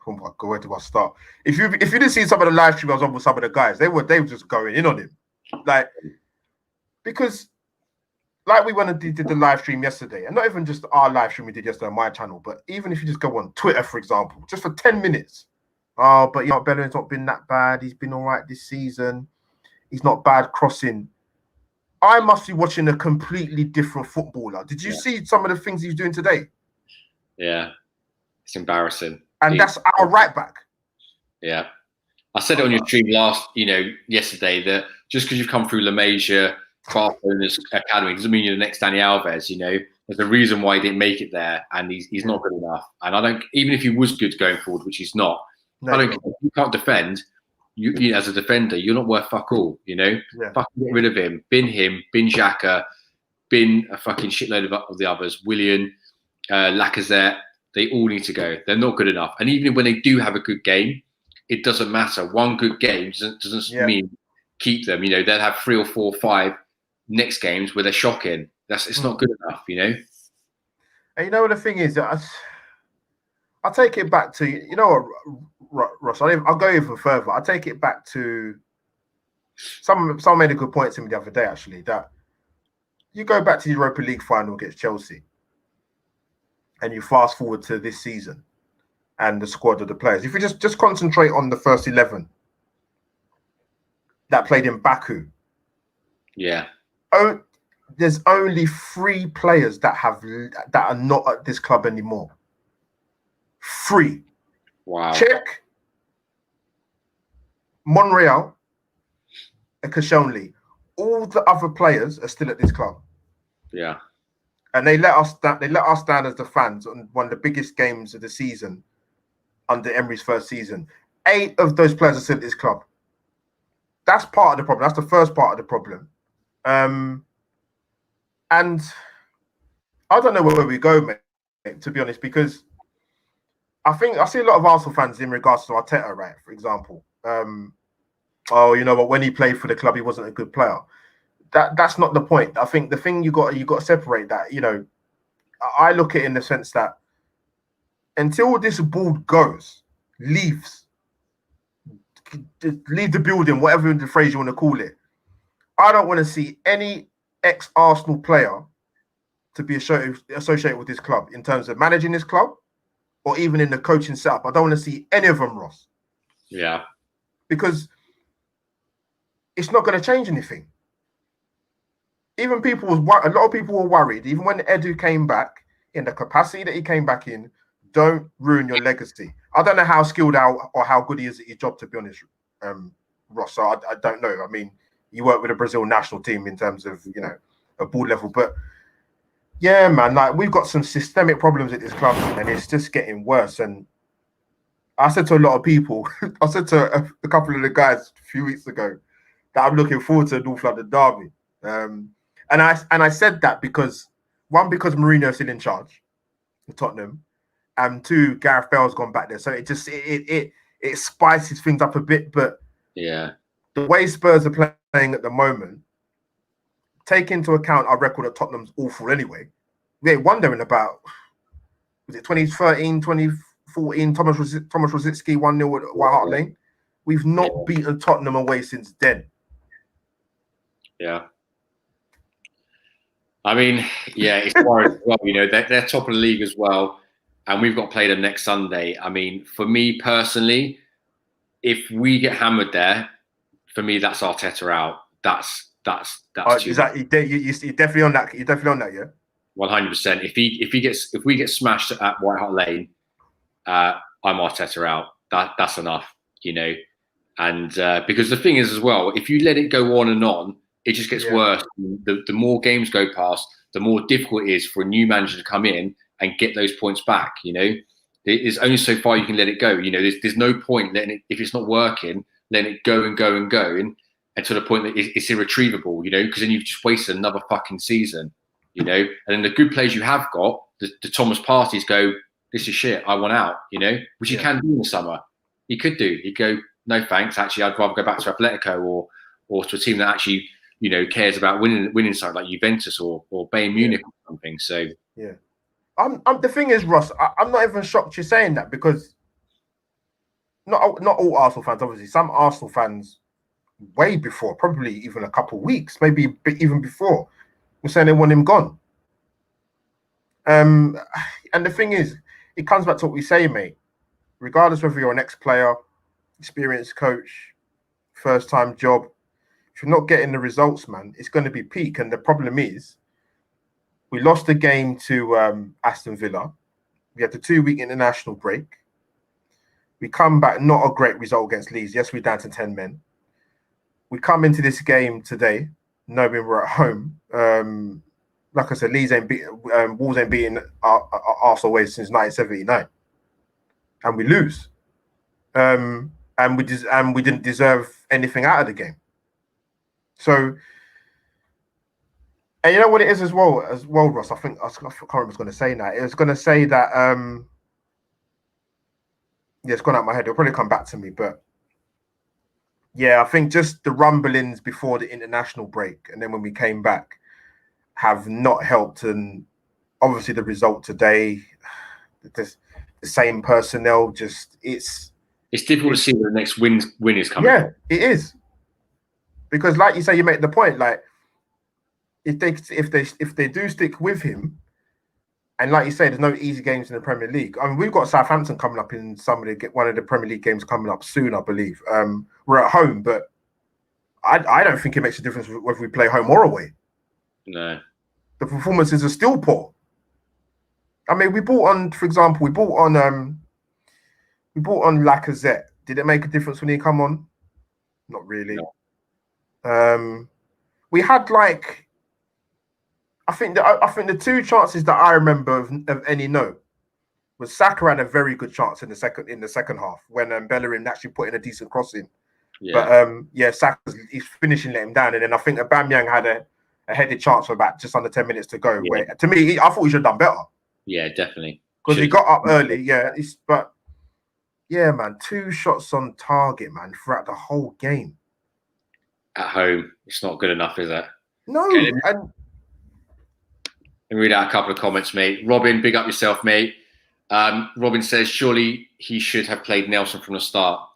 Oh my God, where do I start? If you didn't see some of the live stream I was on with some of the guys, they were just going in on him, like, because like we went and did the live stream yesterday, and not even just our live stream we did yesterday on my channel, but even if you just go on Twitter, for example, just for 10 minutes. Oh, but Bellingham's not been that bad. He's been all right this season. He's not bad crossing. I must be watching a completely different footballer. Did you see some of the things he's doing today? Yeah, it's embarrassing. And that's our right back. Yeah. I said it on your stream yesterday, that just because you've come through La Masia, Barcelona's academy, doesn't mean you're the next Dani Alves, There's a reason why he didn't make it there, and he's not good enough. And I don't, even if he was good going forward, which he's not, I don't care. You can't defend. You as a defender, you're not worth fuck all, Fucking get rid of him. Bin Xhaka, bin a fucking shitload of the others. Willian, Lacazette, they all need to go. They're not good enough. And even when they do have a good game, it doesn't matter. One good game doesn't mean keep them. They'll have 3 or 4 or 5 next games where they're shocking. It's not good enough, And you know what the thing is? I'll take it back to, Ross, I'll go even further. I'll take it back to someone made a good point to me the other day, actually, that you go back to the Europa League final against Chelsea and you fast forward to this season and the squad of the players. If we just concentrate on the first 11 that played in Baku. Yeah. There's only 3 players that are not at this club anymore. 3. Wow. Czech, Monreal, and Koscielny. All the other players are still at this club. Yeah. And they let us down as the fans on one of the biggest games of the season under Emery's first season. 8 of those players are still at this club. That's part of the problem. That's the first part of the problem. And I don't know where we go, mate, to be honest, because I think I see a lot of Arsenal fans in regards to Arteta, right? For example, but when he played for the club, he wasn't a good player. That's not the point. I think the thing you got to separate that. I look at it in the sense that until this board leave the building, whatever the phrase you want to call it, I don't want to see any ex-Arsenal player to be associated with this club in terms of managing this club or even in the coaching setup. I don't want to see any of them, Ross. Yeah. Because it's not going to change anything. Even a lot of people were worried, even when Edu came back in the capacity that he came back in, don't ruin your legacy. I don't know how skilled out or how good he is at his job, to be honest, Ross. So I don't know. I mean, you work with the Brazil national team in terms of, a board level. But yeah, man, like we've got some systemic problems at this club and it's just getting worse. And I said to a lot of people, I said to a couple of the guys a few weeks ago that I'm looking forward to North London derby. And I said that because Mourinho's still in charge of Tottenham, and 2, Gareth Bale's gone back there. So it just it spices things up a bit. But yeah, the way Spurs are playing at the moment, take into account our record at Tottenham's awful anyway. We're wondering about, was it 2013, 2014, Thomas Rosicky 1-0 at White Hart Lane? We've not beaten Tottenham away since then. Yeah. I mean, yeah, it's worrying as well. They're top of the league as well, and we've got to play them next Sunday. I mean, for me personally, if we get hammered there, for me, that's Arteta out. That's is that you're definitely on that? You're definitely on that, yeah. 100%. If we get smashed at White Hart Lane, I'm Arteta out. That's enough, And because the thing is as well, if you let it go on and on, it just gets worse. The more games go past, the more difficult it is for a new manager to come in and get those points back. There's only so far you can let it go. There's no point letting it, if it's not working, letting it go and go and go, and to the point that it's irretrievable. Because then you've just wasted another fucking season. And then the good players you have got, the Thomas Parties go, this is shit, I want out. Which you can do in the summer. He could do. He'd go, no thanks. Actually, I'd rather go back to Atletico or to a team that actually cares about winning something like Juventus or Bayern Munich or something. So yeah, the thing is, Ross, I'm not even shocked you're saying that, because not all Arsenal fans, obviously. Some Arsenal fans, way before, probably even a couple of weeks, maybe even before, were saying they want him gone. And the thing is, it comes back to what we say, mate. Regardless whether you're an ex-player, experienced coach, first-time job, if you're not getting the results, man, it's going to be peak. And the problem is, we lost the game to Aston Villa. We had the 2-week international break. We come back, not a great result against Leeds. Yes, we're down to 10 men. We come into this game today, knowing we're at home. Like I said, Wolves ain't beaten Arsenal away since 1979, and we lose. And we didn't deserve anything out of the game. So, and you know what it is as well, Ross. I can't remember what I was going to say now. It was going to say that. Yeah, it's gone out of my head. It'll probably come back to me, but yeah, I think just the rumblings before the international break, and then when we came back, have not helped. And obviously, the result today, the same personnel, just it's difficult to see where the next win is coming. Yeah, it is, because like you say, you make the point. Like if they do stick with him. And like you say, there's no easy games in the Premier League. I mean, we've got Southampton coming up in one of the Premier League games coming up soon, I believe. We're at home, but I don't think it makes a difference whether we play home or away. No. The performances are still poor. I mean, we bought on Lacazette. Did it make a difference when he come on? Not really. No. We had I think the two chances that I remember of any note was Saka had a very good chance in the second half when Bellerin actually put in a decent crossing. Yeah. But Saka's he's finishing let him down, and then I think Aubameyang had a headed chance for about just under 10 minutes to go. Yeah. Where to me, I thought he should have done better. Yeah, definitely. Because he got up early. Yeah, but yeah, man, 2 shots on target, man, throughout the whole game. At home, it's not good enough, is it? No, okay, and. Read out a couple of comments, mate. Robin, big up yourself, mate. Robin says, surely he should have played Nelson from the start.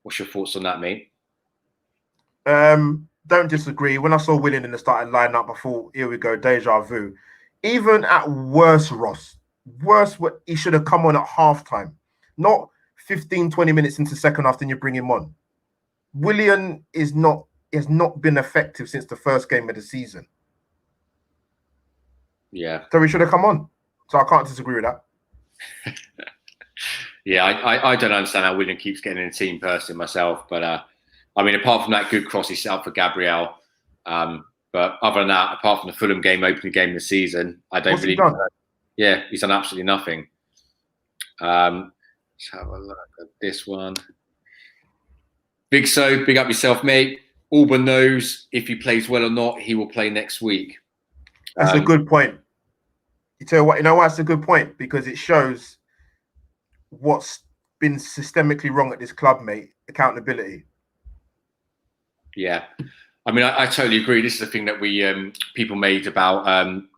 What's your thoughts on that, mate? Don't disagree. When I saw Willian in the starting lineup, I thought, here we go, deja vu. Even at worst, Ross, he should have come on at halftime, not 15, 20 minutes into second half, then you bring him on. Willian has not been effective since the first game of the season. Yeah. So we should have come on. So I can't disagree with that. Yeah, I don't understand how Willian keeps getting in the team personally myself. But I mean, apart from that good cross he set up for Gabriel, but other than that, apart from the Fulham game, opening game of the season, I don't really. Yeah, he's done absolutely nothing. Let's have a look at this one. Big up yourself, mate. Auburn knows if he plays well or not, he will play next week. That's a good point. You tell what, that's a good point, because it shows what's been systemically wrong at this club, mate. Accountability. Yeah. I mean, I totally agree. This is the thing that we people made about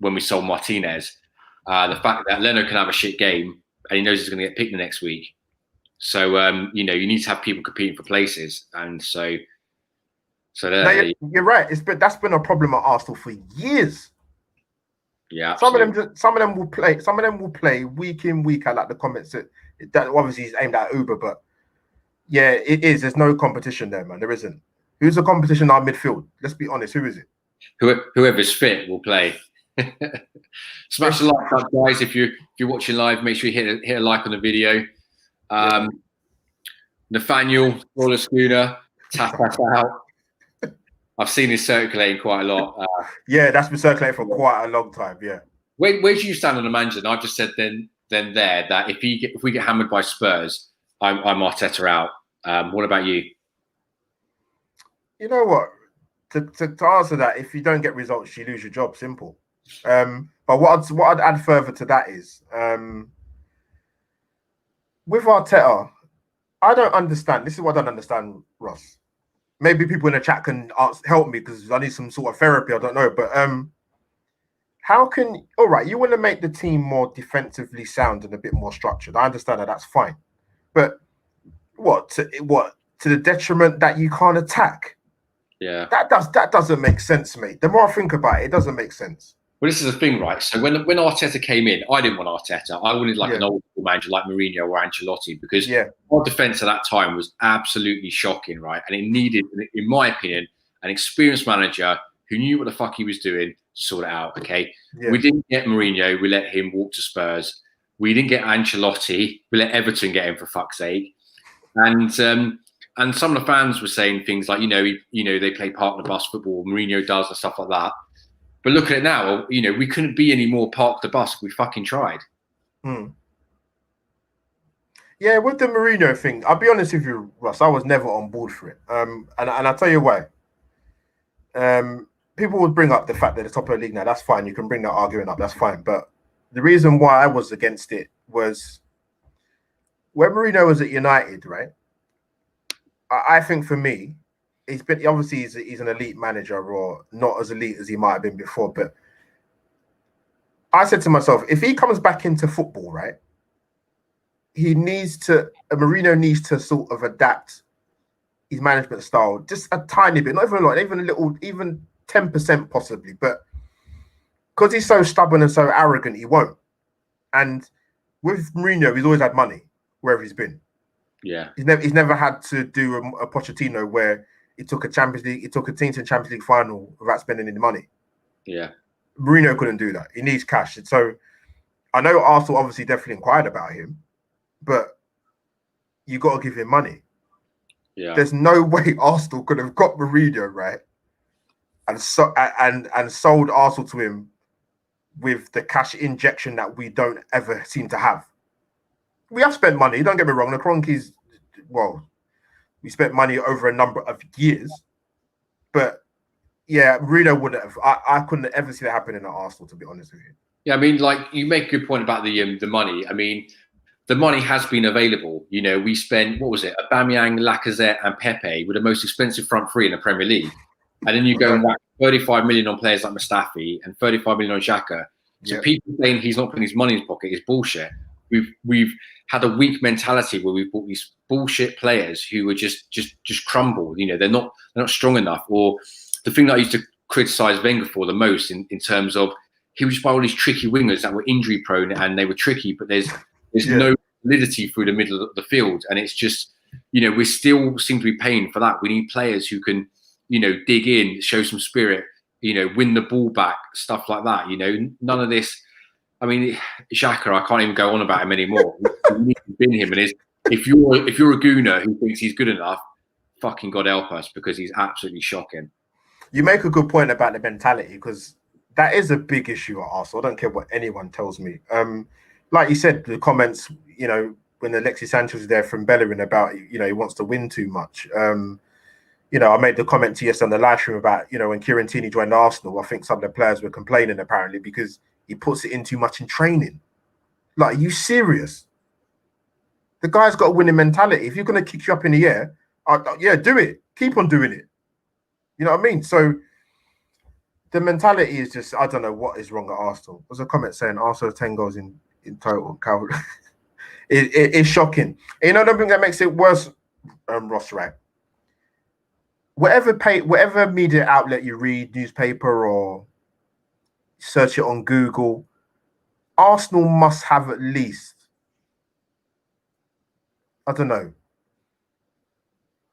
when we sold Martinez. The fact that Leno can have a shit game and he knows he's going to get picked the next week. So, you need to have people competing for places. And so you're right. That's been a problem at Arsenal for years. Yeah, absolutely. Some of them will play. Some of them will play week in, week out. Like the comments that obviously is aimed at Uber, but yeah, it is. There's no competition there, man. There isn't. Who's the competition in our midfield? Let's be honest. Who is it? Whoever's fit will play. Smash the like up, guys. If you're watching live, make sure you hit a like on the video. Nathaniel Roller Schooner, tap us out. I've seen this circulating quite a lot. Yeah, that's been circulating for quite a long time. Yeah. Where do you stand on the manager? And I've just said then there that if we get hammered by Spurs, I'm Arteta out. What about you? You know what? To answer that, if you don't get results, you lose your job. Simple. But what I'd add further to that is with Arteta, I don't understand. This is what I don't understand, Ross. Maybe people in the chat can help me because I need some sort of therapy. I don't know. But how can... All right, you want to make the team more defensively sound and a bit more structured. I understand that. That's fine. But What to the detriment that you can't attack? Yeah. That doesn't make sense, mate. The more I think about it, it doesn't make sense. Well, this is the thing, right? So when Arteta came in, I didn't want Arteta. I wanted like Yeah. an old manager like Mourinho or Ancelotti, because Yeah. our defence at that time was absolutely shocking, right? And it needed, in my opinion, an experienced manager who knew what the fuck he was doing to sort it out. Okay, Yeah. we didn't get Mourinho. We let him walk to Spurs. We didn't get Ancelotti. We let Everton get him, for fuck's sake. And some of the fans were saying things like, they play park the bus football, Mourinho does, and stuff like that. But look at it now, we couldn't be any more park the bus. We fucking tried. Yeah, with the Mourinho thing, I'll be honest with you, Russ, I was never on board for it. And I'll tell you why. People would bring up the fact that the top of the league now, that's fine. You can bring that argument up, that's fine. But the reason why I was against it was when Mourinho was at United, right? I think for me, he's an elite manager, or not as elite as he might have been before. But I said to myself, if he comes back into football, right, Mourinho needs to sort of adapt his management style just a tiny bit, not even a lot, even a little, even 10% possibly. But because he's so stubborn and so arrogant, he won't. And with Mourinho, he's always had money wherever he's been. Yeah, he's never had to do a Pochettino where he took a team to the Champions League final without spending any money. Yeah, Mourinho couldn't do that. He needs cash. And so I know Arsenal obviously definitely inquired about him, but you got to give him money. Yeah, there's no way Arsenal could have got Mourinho right and sold Arsenal to him with the cash injection that we don't ever seem to have. We have spent money, don't get me wrong. The Kroenkes, we spent money over a number of years, but yeah, Mourinho wouldn't have. I couldn't ever see that happening at Arsenal, to be honest with you. Yeah, I mean, like, you make a good point about the money. I mean, the money has been available. We spent, what was it? Aubameyang, Lacazette, and Pepe were the most expensive front three in the Premier League. And then you go and whack 35 million on players like Mustafi and 35 million on Xhaka. So people saying he's not putting his money in his pocket is bullshit. We've had a weak mentality where we've bought these bullshit players who were just crumbled. They're not strong enough. Or the thing that I used to criticize Wenger for the most in terms of, he was by all these tricky wingers that were injury prone and they were tricky, but there's no solidity through the middle of the field. And it's just, we still seem to be paying for that. We need players who can, dig in, show some spirit, win the ball back, stuff like that. None of this. I mean, Xhaka, I can't even go on about him anymore. We need to bin him. And if you're a gooner who thinks he's good enough, fucking God help us, because he's absolutely shocking. You make a good point about the mentality, because that is a big issue at Arsenal. I don't care what anyone tells me. Like you said, the comments, when Alexis Sanchez was there from Bellerin about, he wants to win too much. I made the comment to you on the live stream about, when Kieran Tierney joined Arsenal, I think some of the players were complaining apparently because he puts it in too much in training. Like, are you serious? The guy's got a winning mentality. If you're going to kick you up in the air, do it. Keep on doing it. You know what I mean? So the mentality is just, I don't know what is wrong at Arsenal. There's a comment saying Arsenal 10 goals in total. It's shocking. I don't think that makes it worse, Ross, right? Whatever media outlet you read, newspaper or search it on Google, Arsenal must have at least, I don't know,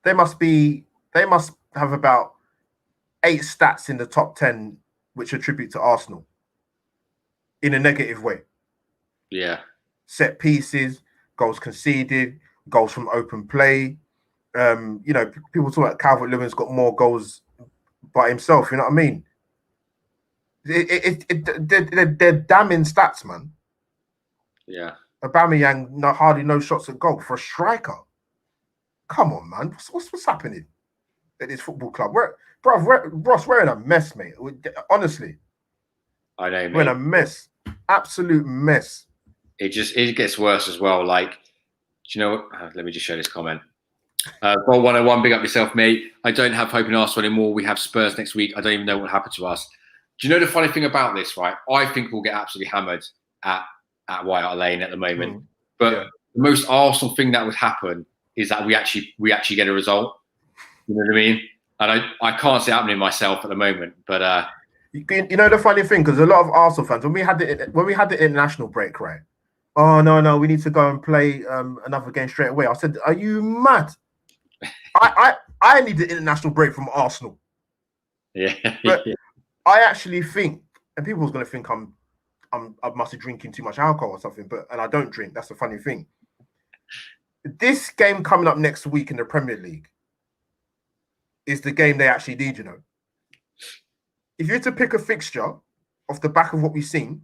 they must have about 8 stats in the top 10 which attribute to Arsenal in a negative way. Yeah. Set pieces, goals conceded, goals from open play. People talk about Calvert-Lewin's got more goals by himself. You know what I mean? They're damning stats, man. Yeah. Aubameyang, hardly no shots at goal for a striker. Come on, man. What's happening at this football club? Ross, we're in a mess, mate. Honestly. I know, mate. We're in a mess. Absolute mess. It gets worse as well. Like, do you know what? Let me just show this comment. Ball 101, big up yourself, mate. I don't have hope in Arsenal anymore. We have Spurs next week. I don't even know what happened to us. Do you know the funny thing about this, right? I think we'll get absolutely hammered at White Hart Lane at the moment. But the most Arsenal thing that would happen is that we actually get a result. You know what I mean? And I can't see it happening myself at the moment, but you know the funny thing, because a lot of Arsenal fans, when we had the international break, right? Oh no, we need to go and play another game straight away. I said, are you mad? I need the international break from Arsenal. Yeah. But I actually think, and people was gonna think I must be drinking too much alcohol or something, and I don't drink. That's the funny thing. This game coming up next week in the Premier League is the game they actually need, you know. If you had to pick a fixture off the back of what we've seen,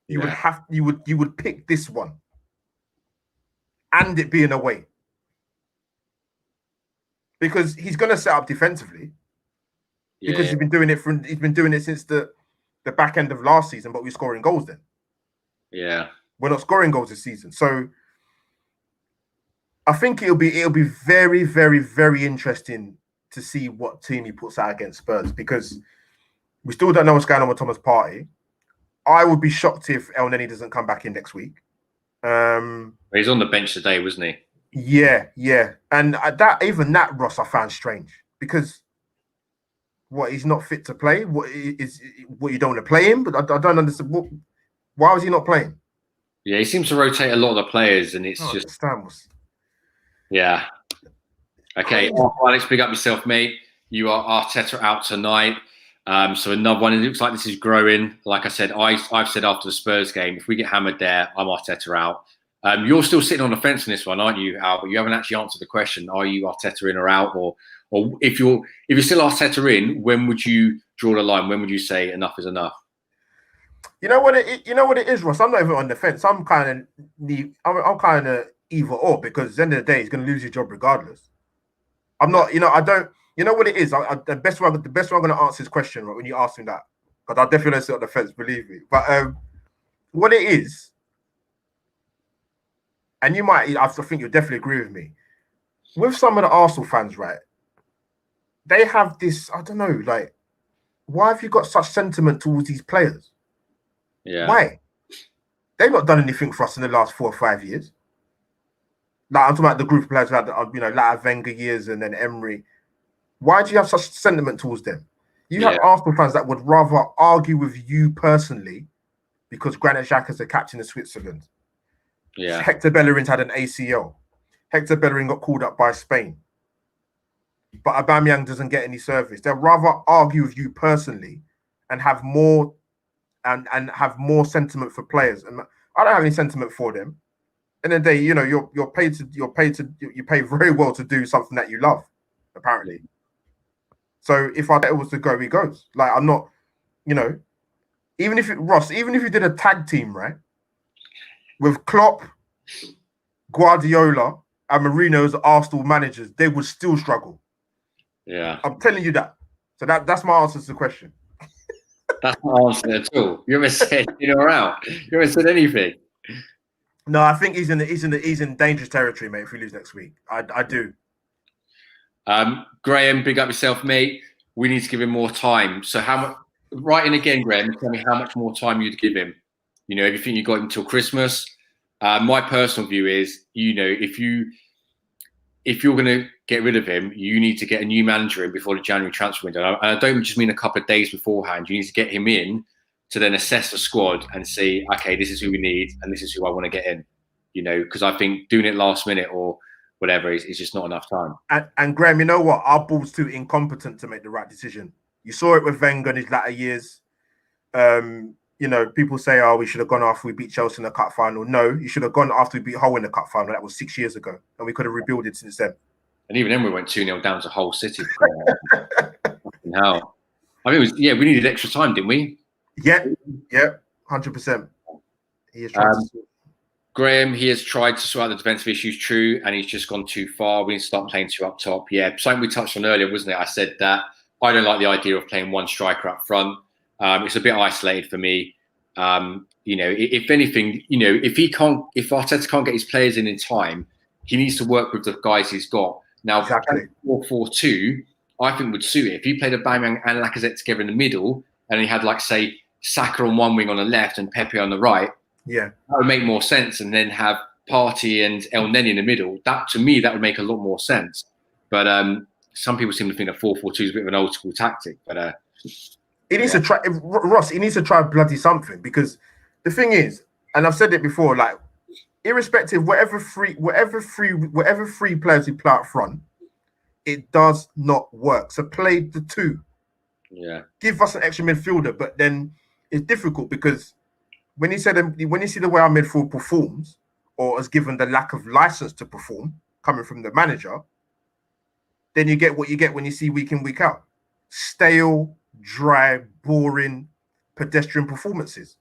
you would pick this one, and it being away, because he's going to set up defensively, because he's been doing it since the back end of last season, but we're scoring goals then. Yeah, we're not scoring goals this season, so I think it'll be very, very, very interesting to see what team he puts out against Spurs, because we still don't know what's going on with Thomas Partey. I would be shocked if El Neni doesn't come back in next week. He's on the bench today, wasn't he? Yeah. And that Ross, I found strange, because he's not fit to play? What you don't want to play him? But I don't understand. Why was he not playing? Yeah, he seems to rotate a lot of the players, and it's yeah. Okay, Alex, big up yourself, mate. You are Arteta out tonight. So another one. It looks like this is growing. Like I said, I've said after the Spurs game, if we get hammered there, I'm Arteta out. You're still sitting on the fence in this one, aren't you, Al? But you haven't actually answered the question: are you Arteta in or out? Or if you're still Arteta in, when would you draw the line? When would you say enough is enough? You know what it is, Ross. I'm not even on the fence. I'm kind of either or, because at the end of the day, he's going to lose his job regardless. I'm not. I don't. You know what it is? The best way I'm going to answer this question, right, when you ask me that, because I definitely sit on the fence, believe me. But what it is, and I think you'll definitely agree with me, with some of the Arsenal fans, right? They have this, I don't know, like, why have you got such sentiment towards these players? Yeah. Why? They've not done anything for us in the last 4 or 5 years. Like, I'm talking about the group of players that like Wenger years and then Emery. Why do you have such sentiment towards them? You have Arsenal fans that would rather argue with you personally because Granit Xhaka is the captain of Switzerland. Yeah. Hector Bellerin's had an ACL. Hector Bellerin got called up by Spain. But Aubameyang doesn't get any service. They'll rather argue with you personally and have more sentiment for players. And I don't have any sentiment for them. And then you're paid very well to do something that you love, apparently. So if Arteta was to go, he goes. Like, I'm not, even if you did a tag team, right, with Klopp, Guardiola, and Mourinho as Arsenal managers, they would still struggle. Yeah, I'm telling you that. So that's my answer to the question. That's not answer at all. You haven't said in or out. You haven't said anything. No, I think he's in dangerous territory, mate. If we lose next week, I do. Graham, big up yourself, mate. We need to give him more time. So how much? Write in again, Graham. Tell me how much more time you'd give him. If you think you got him until Christmas. My personal view is, if you're going to get rid of him, you need to get a new manager in before the January transfer window. And I don't just mean a couple of days beforehand. You need to get him in to then assess the squad and see, okay, this is who we need and this is who I want to get in. Because I think doing it last minute or whatever is just not enough time. And Graham, you know what? Our board's too incompetent to make the right decision. You saw it with Wenger in his latter years. People say, we should have gone after we beat Chelsea in the cup final. No, you should have gone after we beat Hull in the cup final. That was 6 years ago. And we could have rebuilt it since then. And even then we went 2-0 down to Hull City. Hell. I mean, we needed extra time, didn't we? Yeah, 100%. He is trying to... Graham, he has tried to sort out the defensive issues, true, and he's just gone too far. We need to start playing two up top. Yeah, something we touched on earlier, wasn't it? I said that I don't like the idea of playing one striker up front. It's a bit isolated for me. If anything, if Arteta can't get his players in time, he needs to work with the guys he's got. Now, exactly. 4-4-2, I think would suit it. If he played Aubameyang and Lacazette together in the middle, and he had, like, say, Saka on one wing on the left and Pepe on the right, yeah, that would make more sense. And then have Partey and El Neni in the middle, that to me that would make a lot more sense. But some people seem to think that 4-4-2 is a bit of an old school tactic. But he needs to try, Ross. He needs to try bloody something, because the thing is, and I've said it before, like irrespective, whatever three players you play up front, it does not work. So play the two. Yeah. Give us an extra midfielder, but then it's difficult because when you see the way our midfield performs, or is given the lack of license to perform coming from the manager, then you get what you get when you see week in, week out. Stale, dry, boring, pedestrian performances.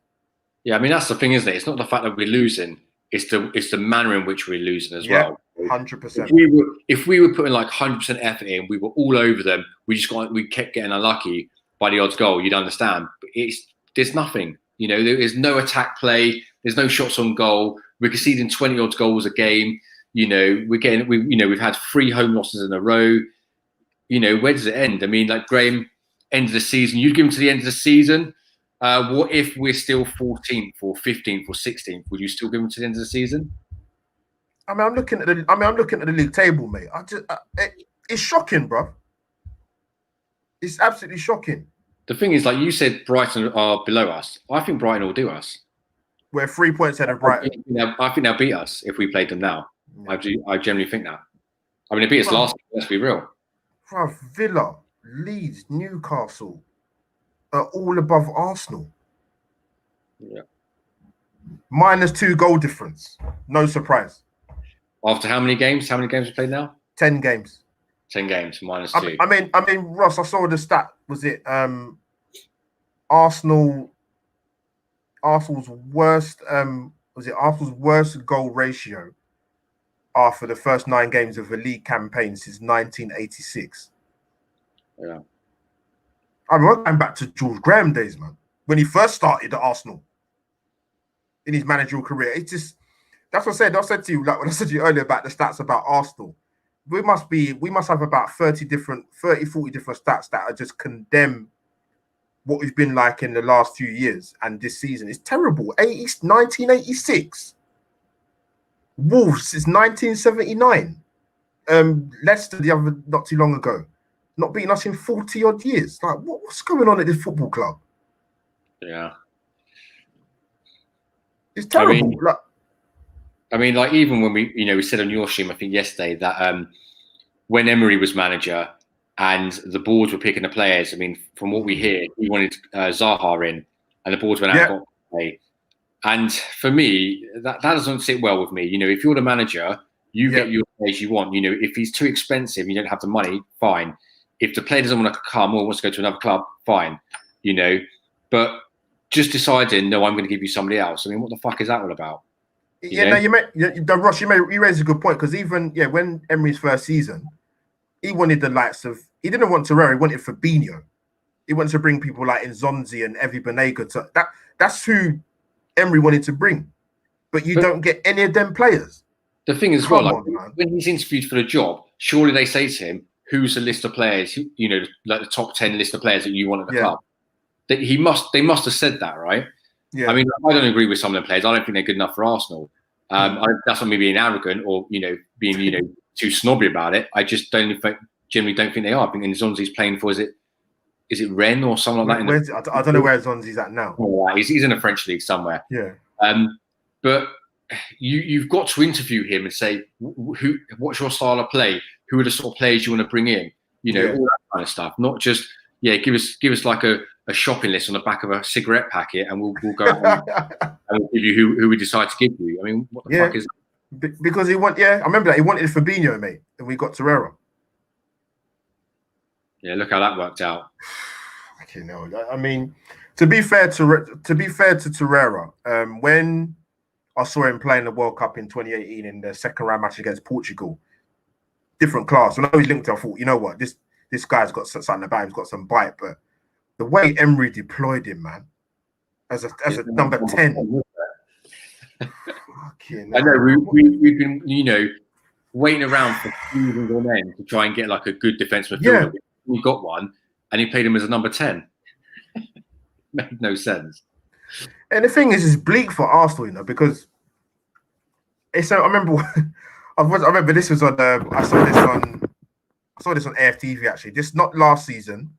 Yeah, I mean that's the thing, isn't it? It's not the fact that we're losing; it's the manner in which we're losing as well. 100%. If we were putting like 100% effort in, we were all over them. We kept getting unlucky by the odds goal. You'd understand. But there's nothing. You know, there is no attack play. There's no shots on goal. We're conceding 20 odd goals a game. You know, we've had 3 home losses in a row. You know, where does it end? I mean, like Graham, end of the season. You'd give him to the end of the season. What if we're still 14th or 15th or 16th? Would you still give him to the end of the season? I mean, I'm looking at the league table, mate. It's shocking, bro. It's absolutely shocking. The thing is, like you said, Brighton are below us. I think Brighton will do us. We're 3 points ahead of Brighton. I think they'll beat us if we played them now. Yeah. I generally think that. I mean, they beat us last year, let's be real. Bro, Villa, Leeds, Newcastle are all above Arsenal. Yeah. -2 goal difference. No surprise. After how many games? How many games we played now? 10 games. 10 games, -2. I mean, Ross, I saw the stat. Was it Arsenal's worst? Was it Arsenal's worst goal ratio after the first 9 games of a league campaign since 1986? Yeah. I mean, we're going back to George Graham days, man, when he first started at Arsenal in his managerial career. It's just, that's what I said to you, like when I said to you earlier about the stats about Arsenal. We must have about 40 different stats that are just condemn what we've been like in the last few years and this season. It's terrible. 1986. Wolves is 1979. Leicester not too long ago, not beating us in 40 odd years. Like, what's going on at this football club? Yeah, it's terrible. I mean, like even when we said on your stream, I think yesterday that when Emery was manager and the board were picking the players, I mean, from what we hear, he wanted Zaha in, and the board went out and got play. And for me, that doesn't sit well with me. You know, if you're the manager, you get your players you want. You know, if he's too expensive, you don't have the money, fine. If the player doesn't want to come or wants to go to another club, fine. You know, but just deciding, no, I'm going to give you somebody else. I mean, what the fuck is that all about? Ross, you raised a good point, because even when Emery's first season, he wanted the likes of, he didn't want Torreira, he wanted Fabinho. He wanted to bring people like Nzonzi and Evie Banega to that's who Emery wanted to bring. But you don't get any of them players. The thing is, when he's interviewed for the job, surely they say to him, who's the list of players, you know, like the top 10 list of players that you want at the club? They must have said that, right? Yeah. I mean, I don't agree with some of the players. I don't think they're good enough for Arsenal. That's not me being arrogant or, you know, being, too snobby about it. I just generally don't think they are. I think Nzonzi's playing for, is it Rennes or something like that? I don't know where Nzonzi's at now. Oh, he's in the French league somewhere. Yeah. But you've got to interview him and say, what's your style of play? Who are the sort of players you want to bring in? You know, all that kind of stuff. Not just, give us like a shopping list on the back of a cigarette packet, and we'll go out and we'll give you who we decide to give you. I mean, what the fuck is that? Because I remember that he wanted Fabinho, mate, and we got Torreira. Yeah, look how that worked out. Okay, no, I mean, to be fair to Torreira, when I saw him playing the World Cup in 2018 in the second round match against Portugal, different class. When I was linked, I thought, you know what, this guy's got something about him, he's got some bite. But the way Emery deployed him, man, as a number 10. I know we've been, waiting around for seasons on end to try and get like a good defensive midfielder. We got one, and he played him as a number 10. Made no sense. And the thing is, it's bleak for Arsenal, because It's I remember I remember this was on I saw this on AFTV actually. This not last season,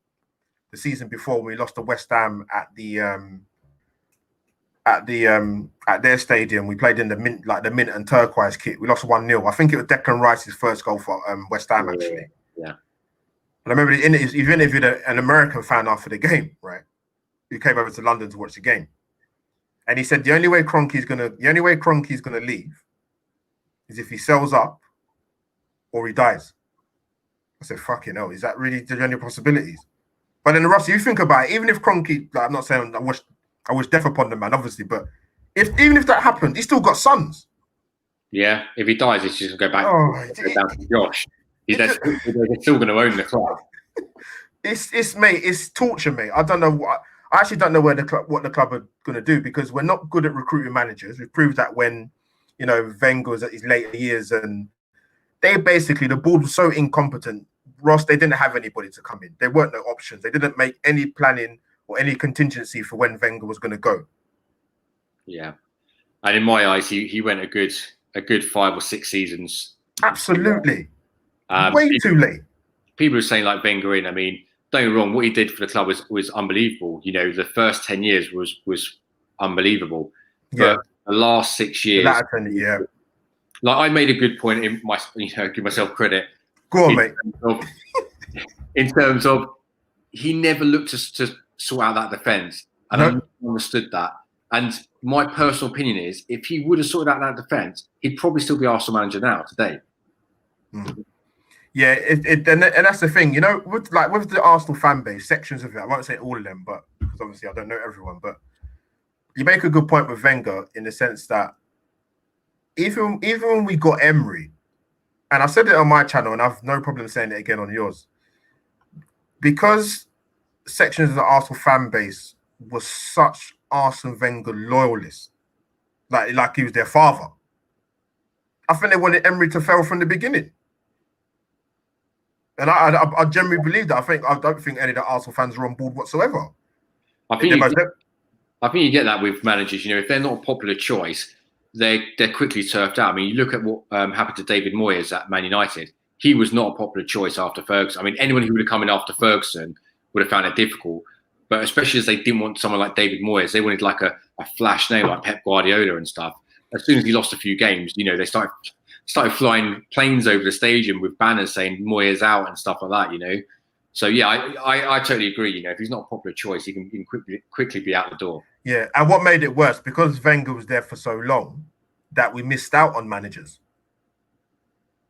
the season before when we lost to West Ham at their stadium. We played in the mint and turquoise kit. We lost 1-0. I think it was Declan Rice's first goal for West Ham actually. Yeah. And I remember he interviewed an American fan after the game, right? Who came over to London to watch the game. And he said the only way Kroenke's gonna leave is if he sells up or he dies. I said, fucking hell, is that really the only possibilities? But then Russ, you think about it, even if Kroenke, like, I'm not saying I wish death upon the man, obviously, but even if that happened, he's still got sons. Yeah, if he dies, it's just going to go down to Josh. They're still going to own the club. It's torture, mate. I don't know I actually don't know what the club are going to do, because we're not good at recruiting managers. We've proved that when, Wenger was at his later years, and the board was so incompetent. Ross, they didn't have anybody to come in. There weren't no options. They didn't make any planning or any contingency for when Wenger was going to go. Yeah, and in my eyes, he went a good 5 or 6 seasons. Absolutely, way too late. People are saying like Wenger in. I mean, don't get me wrong. What he did for the club was unbelievable. The first 10 years was unbelievable. Yeah. But the last 6 years, yeah. Like I made a good point in my, give myself credit. Go on, mate. In terms of, he never looked to sort out that defence, and I understood that. And my personal opinion is, if he would have sorted out that defence, he'd probably still be Arsenal manager now today. Mm. Yeah, and that's the thing, with the Arsenal fan base, sections of it. I won't say all of them, but because obviously I don't know everyone. But you make a good point with Wenger in the sense that even when we got Emery, and I said it on my channel, and I've no problem saying it again on yours, because sections of the Arsenal fan base was such Arsene Wenger loyalists, like he was their father. I think they wanted Emery to fail from the beginning, and I generally believe that. I don't think any of the Arsenal fans are on board whatsoever. I think you get that with managers. If they're not a popular choice, they're quickly turfed out. I mean, you look at what happened to David Moyes at Man United. He was not a popular choice after Ferguson. I mean, anyone who would have come in after Ferguson would have found it difficult. But especially as they didn't want someone like David Moyes, they wanted like a flash name like Pep Guardiola and stuff. As soon as he lost a few games, they started flying planes over the stadium with banners saying Moyes out and stuff like that. So yeah, I totally agree. If he's not a popular choice, he can quickly be out the door. Yeah, and what made it worse, because Wenger was there for so long, that we missed out on managers.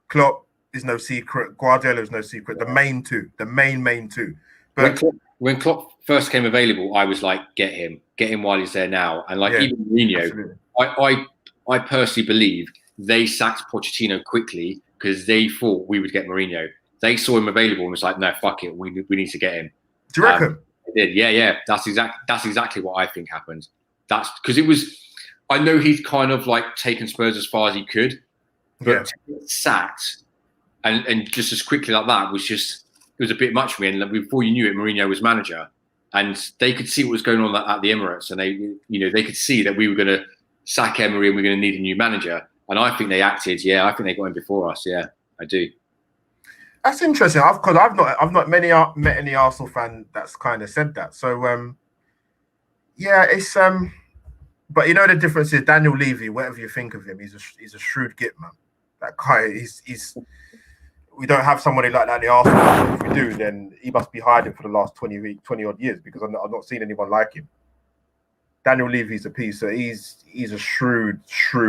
Klopp is no secret. Guardiola is no secret. The main two. But when Klopp first came available, I was like, get him while he's there now. And even Mourinho, I personally believe they sacked Pochettino quickly because they thought we would get Mourinho. They saw him available and was like, no, fuck it, we need to get him. Do you reckon? They did, yeah. That's exactly what I think happened. That's because it was. I know he's kind of like taken Spurs as far as he could, but to get sacked and just as quickly like that it was a bit much for me. And before you knew it, Mourinho was manager, and they could see what was going on at the Emirates, and they could see that we were going to sack Emery and we're going to need a new manager. And I think they acted. Yeah, I think they got him before us. Yeah, I do. That's interesting. Because I've not met any Arsenal fan that's kind of said that. So yeah, it's but the difference is Daniel Levy. Whatever you think of him, he's a shrewd git, man. That guy, he's. We don't have somebody like that in the Arsenal. If we do, then he must be hiding for the last 20 odd years, because I've not seen anyone like him. Daniel Levy's a piece. So he's a shrewd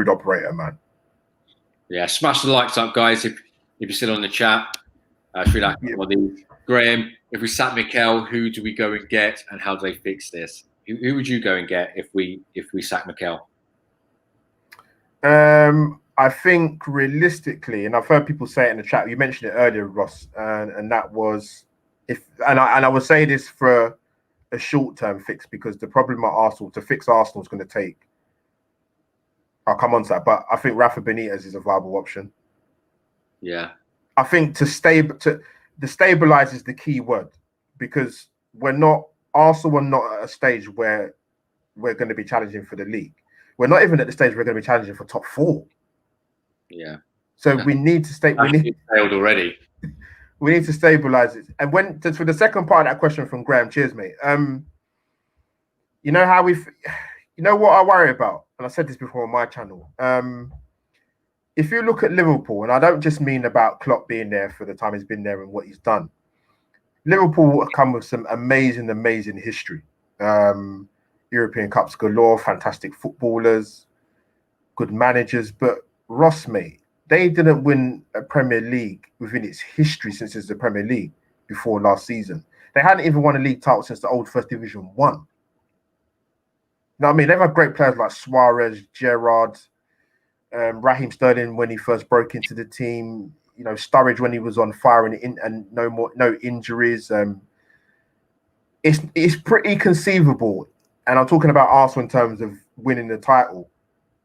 operator, man. Yeah, smash the likes up, guys. If you're still on the chat. Graham, if we sack Mikel, who do we go and get, and how do they fix this? Who would you go and get if we sack Mikel? I think realistically, and I've heard people say it in the chat. You mentioned it earlier, Ross, and that was I would say this for a short-term fix, because the problem at Arsenal, to fix Arsenal, is going to take. I'll come on to that, but I think Rafa Benitez is a viable option. Yeah. I think the stabilize is the key word, because Arsenal are not at a stage where we're going to be challenging for the league. We're not even at the stage we're going to be challenging for top 4. Yeah. So we need to stay. Failed already. We need to stabilize it. And for the second part of that question from Graham, cheers, mate. You know how you know what I worry about, and I said this before on my channel. If you look at Liverpool, and I don't just mean about Klopp being there for the time he's been there and what he's done. Liverpool have come with some amazing history. European Cups galore, fantastic footballers, good managers. But Ross, mate, they didn't win a Premier League within its history since it's the Premier League before last season. They hadn't even won a league title since the old First Division 1. You know what I mean? They've had great players like Suarez, Gerrard, Raheem Sterling when he first broke into the team. You know, Sturridge when he was on fire and no injuries. It's pretty conceivable. And I'm talking about Arsenal in terms of winning the title.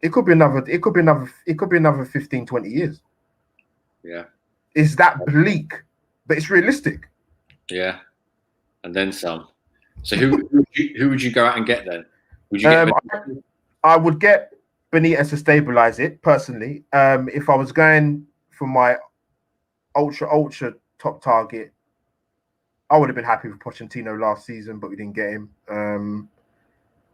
It could be another 15, 20 years. Yeah. It's that bleak, but it's realistic. Yeah. And then some. So who would you go out and get then? Would you get I would get Benitez to stabilize it personally. If I was going for my ultra top target, I would have been happy with Pochettino last season, but we didn't get him.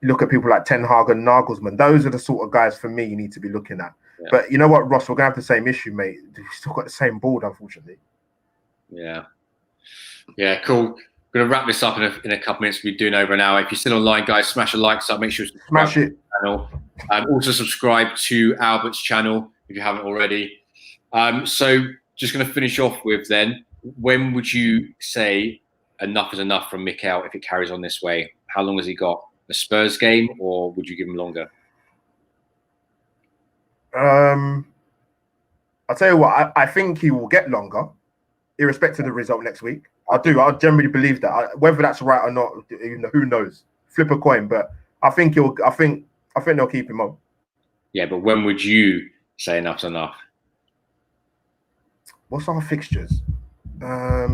Look at people like Ten Hag and Nagelsmann. Those are the sort of guys for me you need to be looking at. Yeah. But you know what, Ross, we're gonna have the same issue, mate. We've still got the same board, unfortunately. Yeah. Yeah, cool. We're gonna wrap this up in a couple minutes. We're doing over an hour. If you're still online, guys, smash a like up. Make sure you smash it. To the channel. Also subscribe to Albert's channel if you haven't already. So just gonna finish off with then. When would you say enough is enough from Mikel if it carries on this way? How long has he got? The Spurs game, or would you give him longer? I'll tell you what, I think he will get longer, irrespective of the result next week. I generally believe that. Whether that's right or not, who knows? Flip a coin, but I think they'll keep him on. Yeah, but when would you say enough's enough? What's our fixtures? I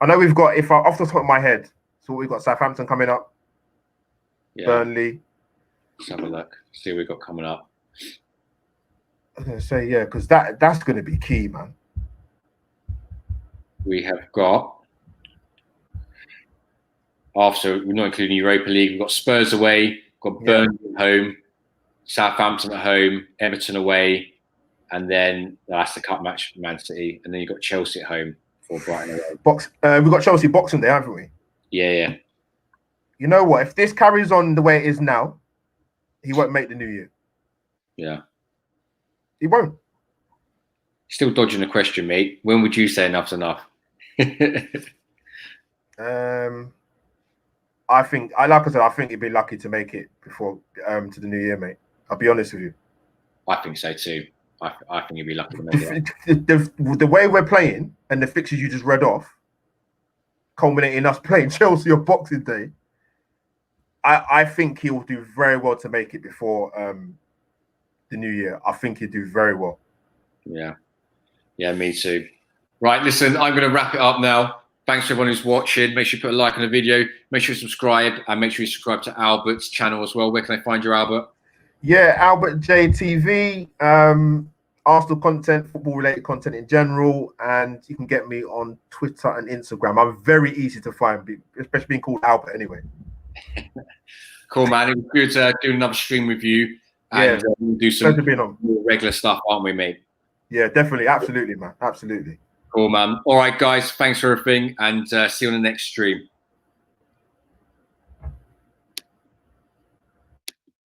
know we've got, off the top of my head, so we've got Southampton coming up. Yeah. Burnley. Let's have a look. See what we've got coming up. I was going to say, yeah, because that's going to be key, man. We have got, after we're not including Europa League, we've got Spurs away, got Burnley at home, Southampton at home, Everton away, and then that's the cup match for Man City, and then you've got Chelsea at home for Brighton away. We've got Chelsea Boxing Day, haven't we? Yeah. You know what? If this carries on the way it is now, he won't make the new year. Yeah. He won't. Still dodging the question, mate. When would you say enough's enough? I think he'd be lucky to make it before to the new year, mate. I'll be honest with you. I think so too. I think he'd be lucky to make it. The way we're playing and the fixtures you just read off, culminating in us playing Chelsea on Boxing Day, I think he will do very well to make it before the new year. I think he'll do very well. Yeah, me too. Right, listen, I'm going to wrap it up now. Thanks to everyone who's watching. Make sure you put a like on the video. Make sure you subscribe, and make sure you subscribe to Albert's channel as well. Where can I find you, Albert? Yeah, Albert JTV. Arsenal content, football-related content in general, and you can get me on Twitter and Instagram. I'm very easy to find, especially being called Albert anyway. Cool, man. It was good to do another stream with you. And we'll do some more regular stuff, aren't we, mate? Yeah, definitely. Absolutely, man. Absolutely. Cool, man. All right, guys. Thanks for everything, and see you on the next stream.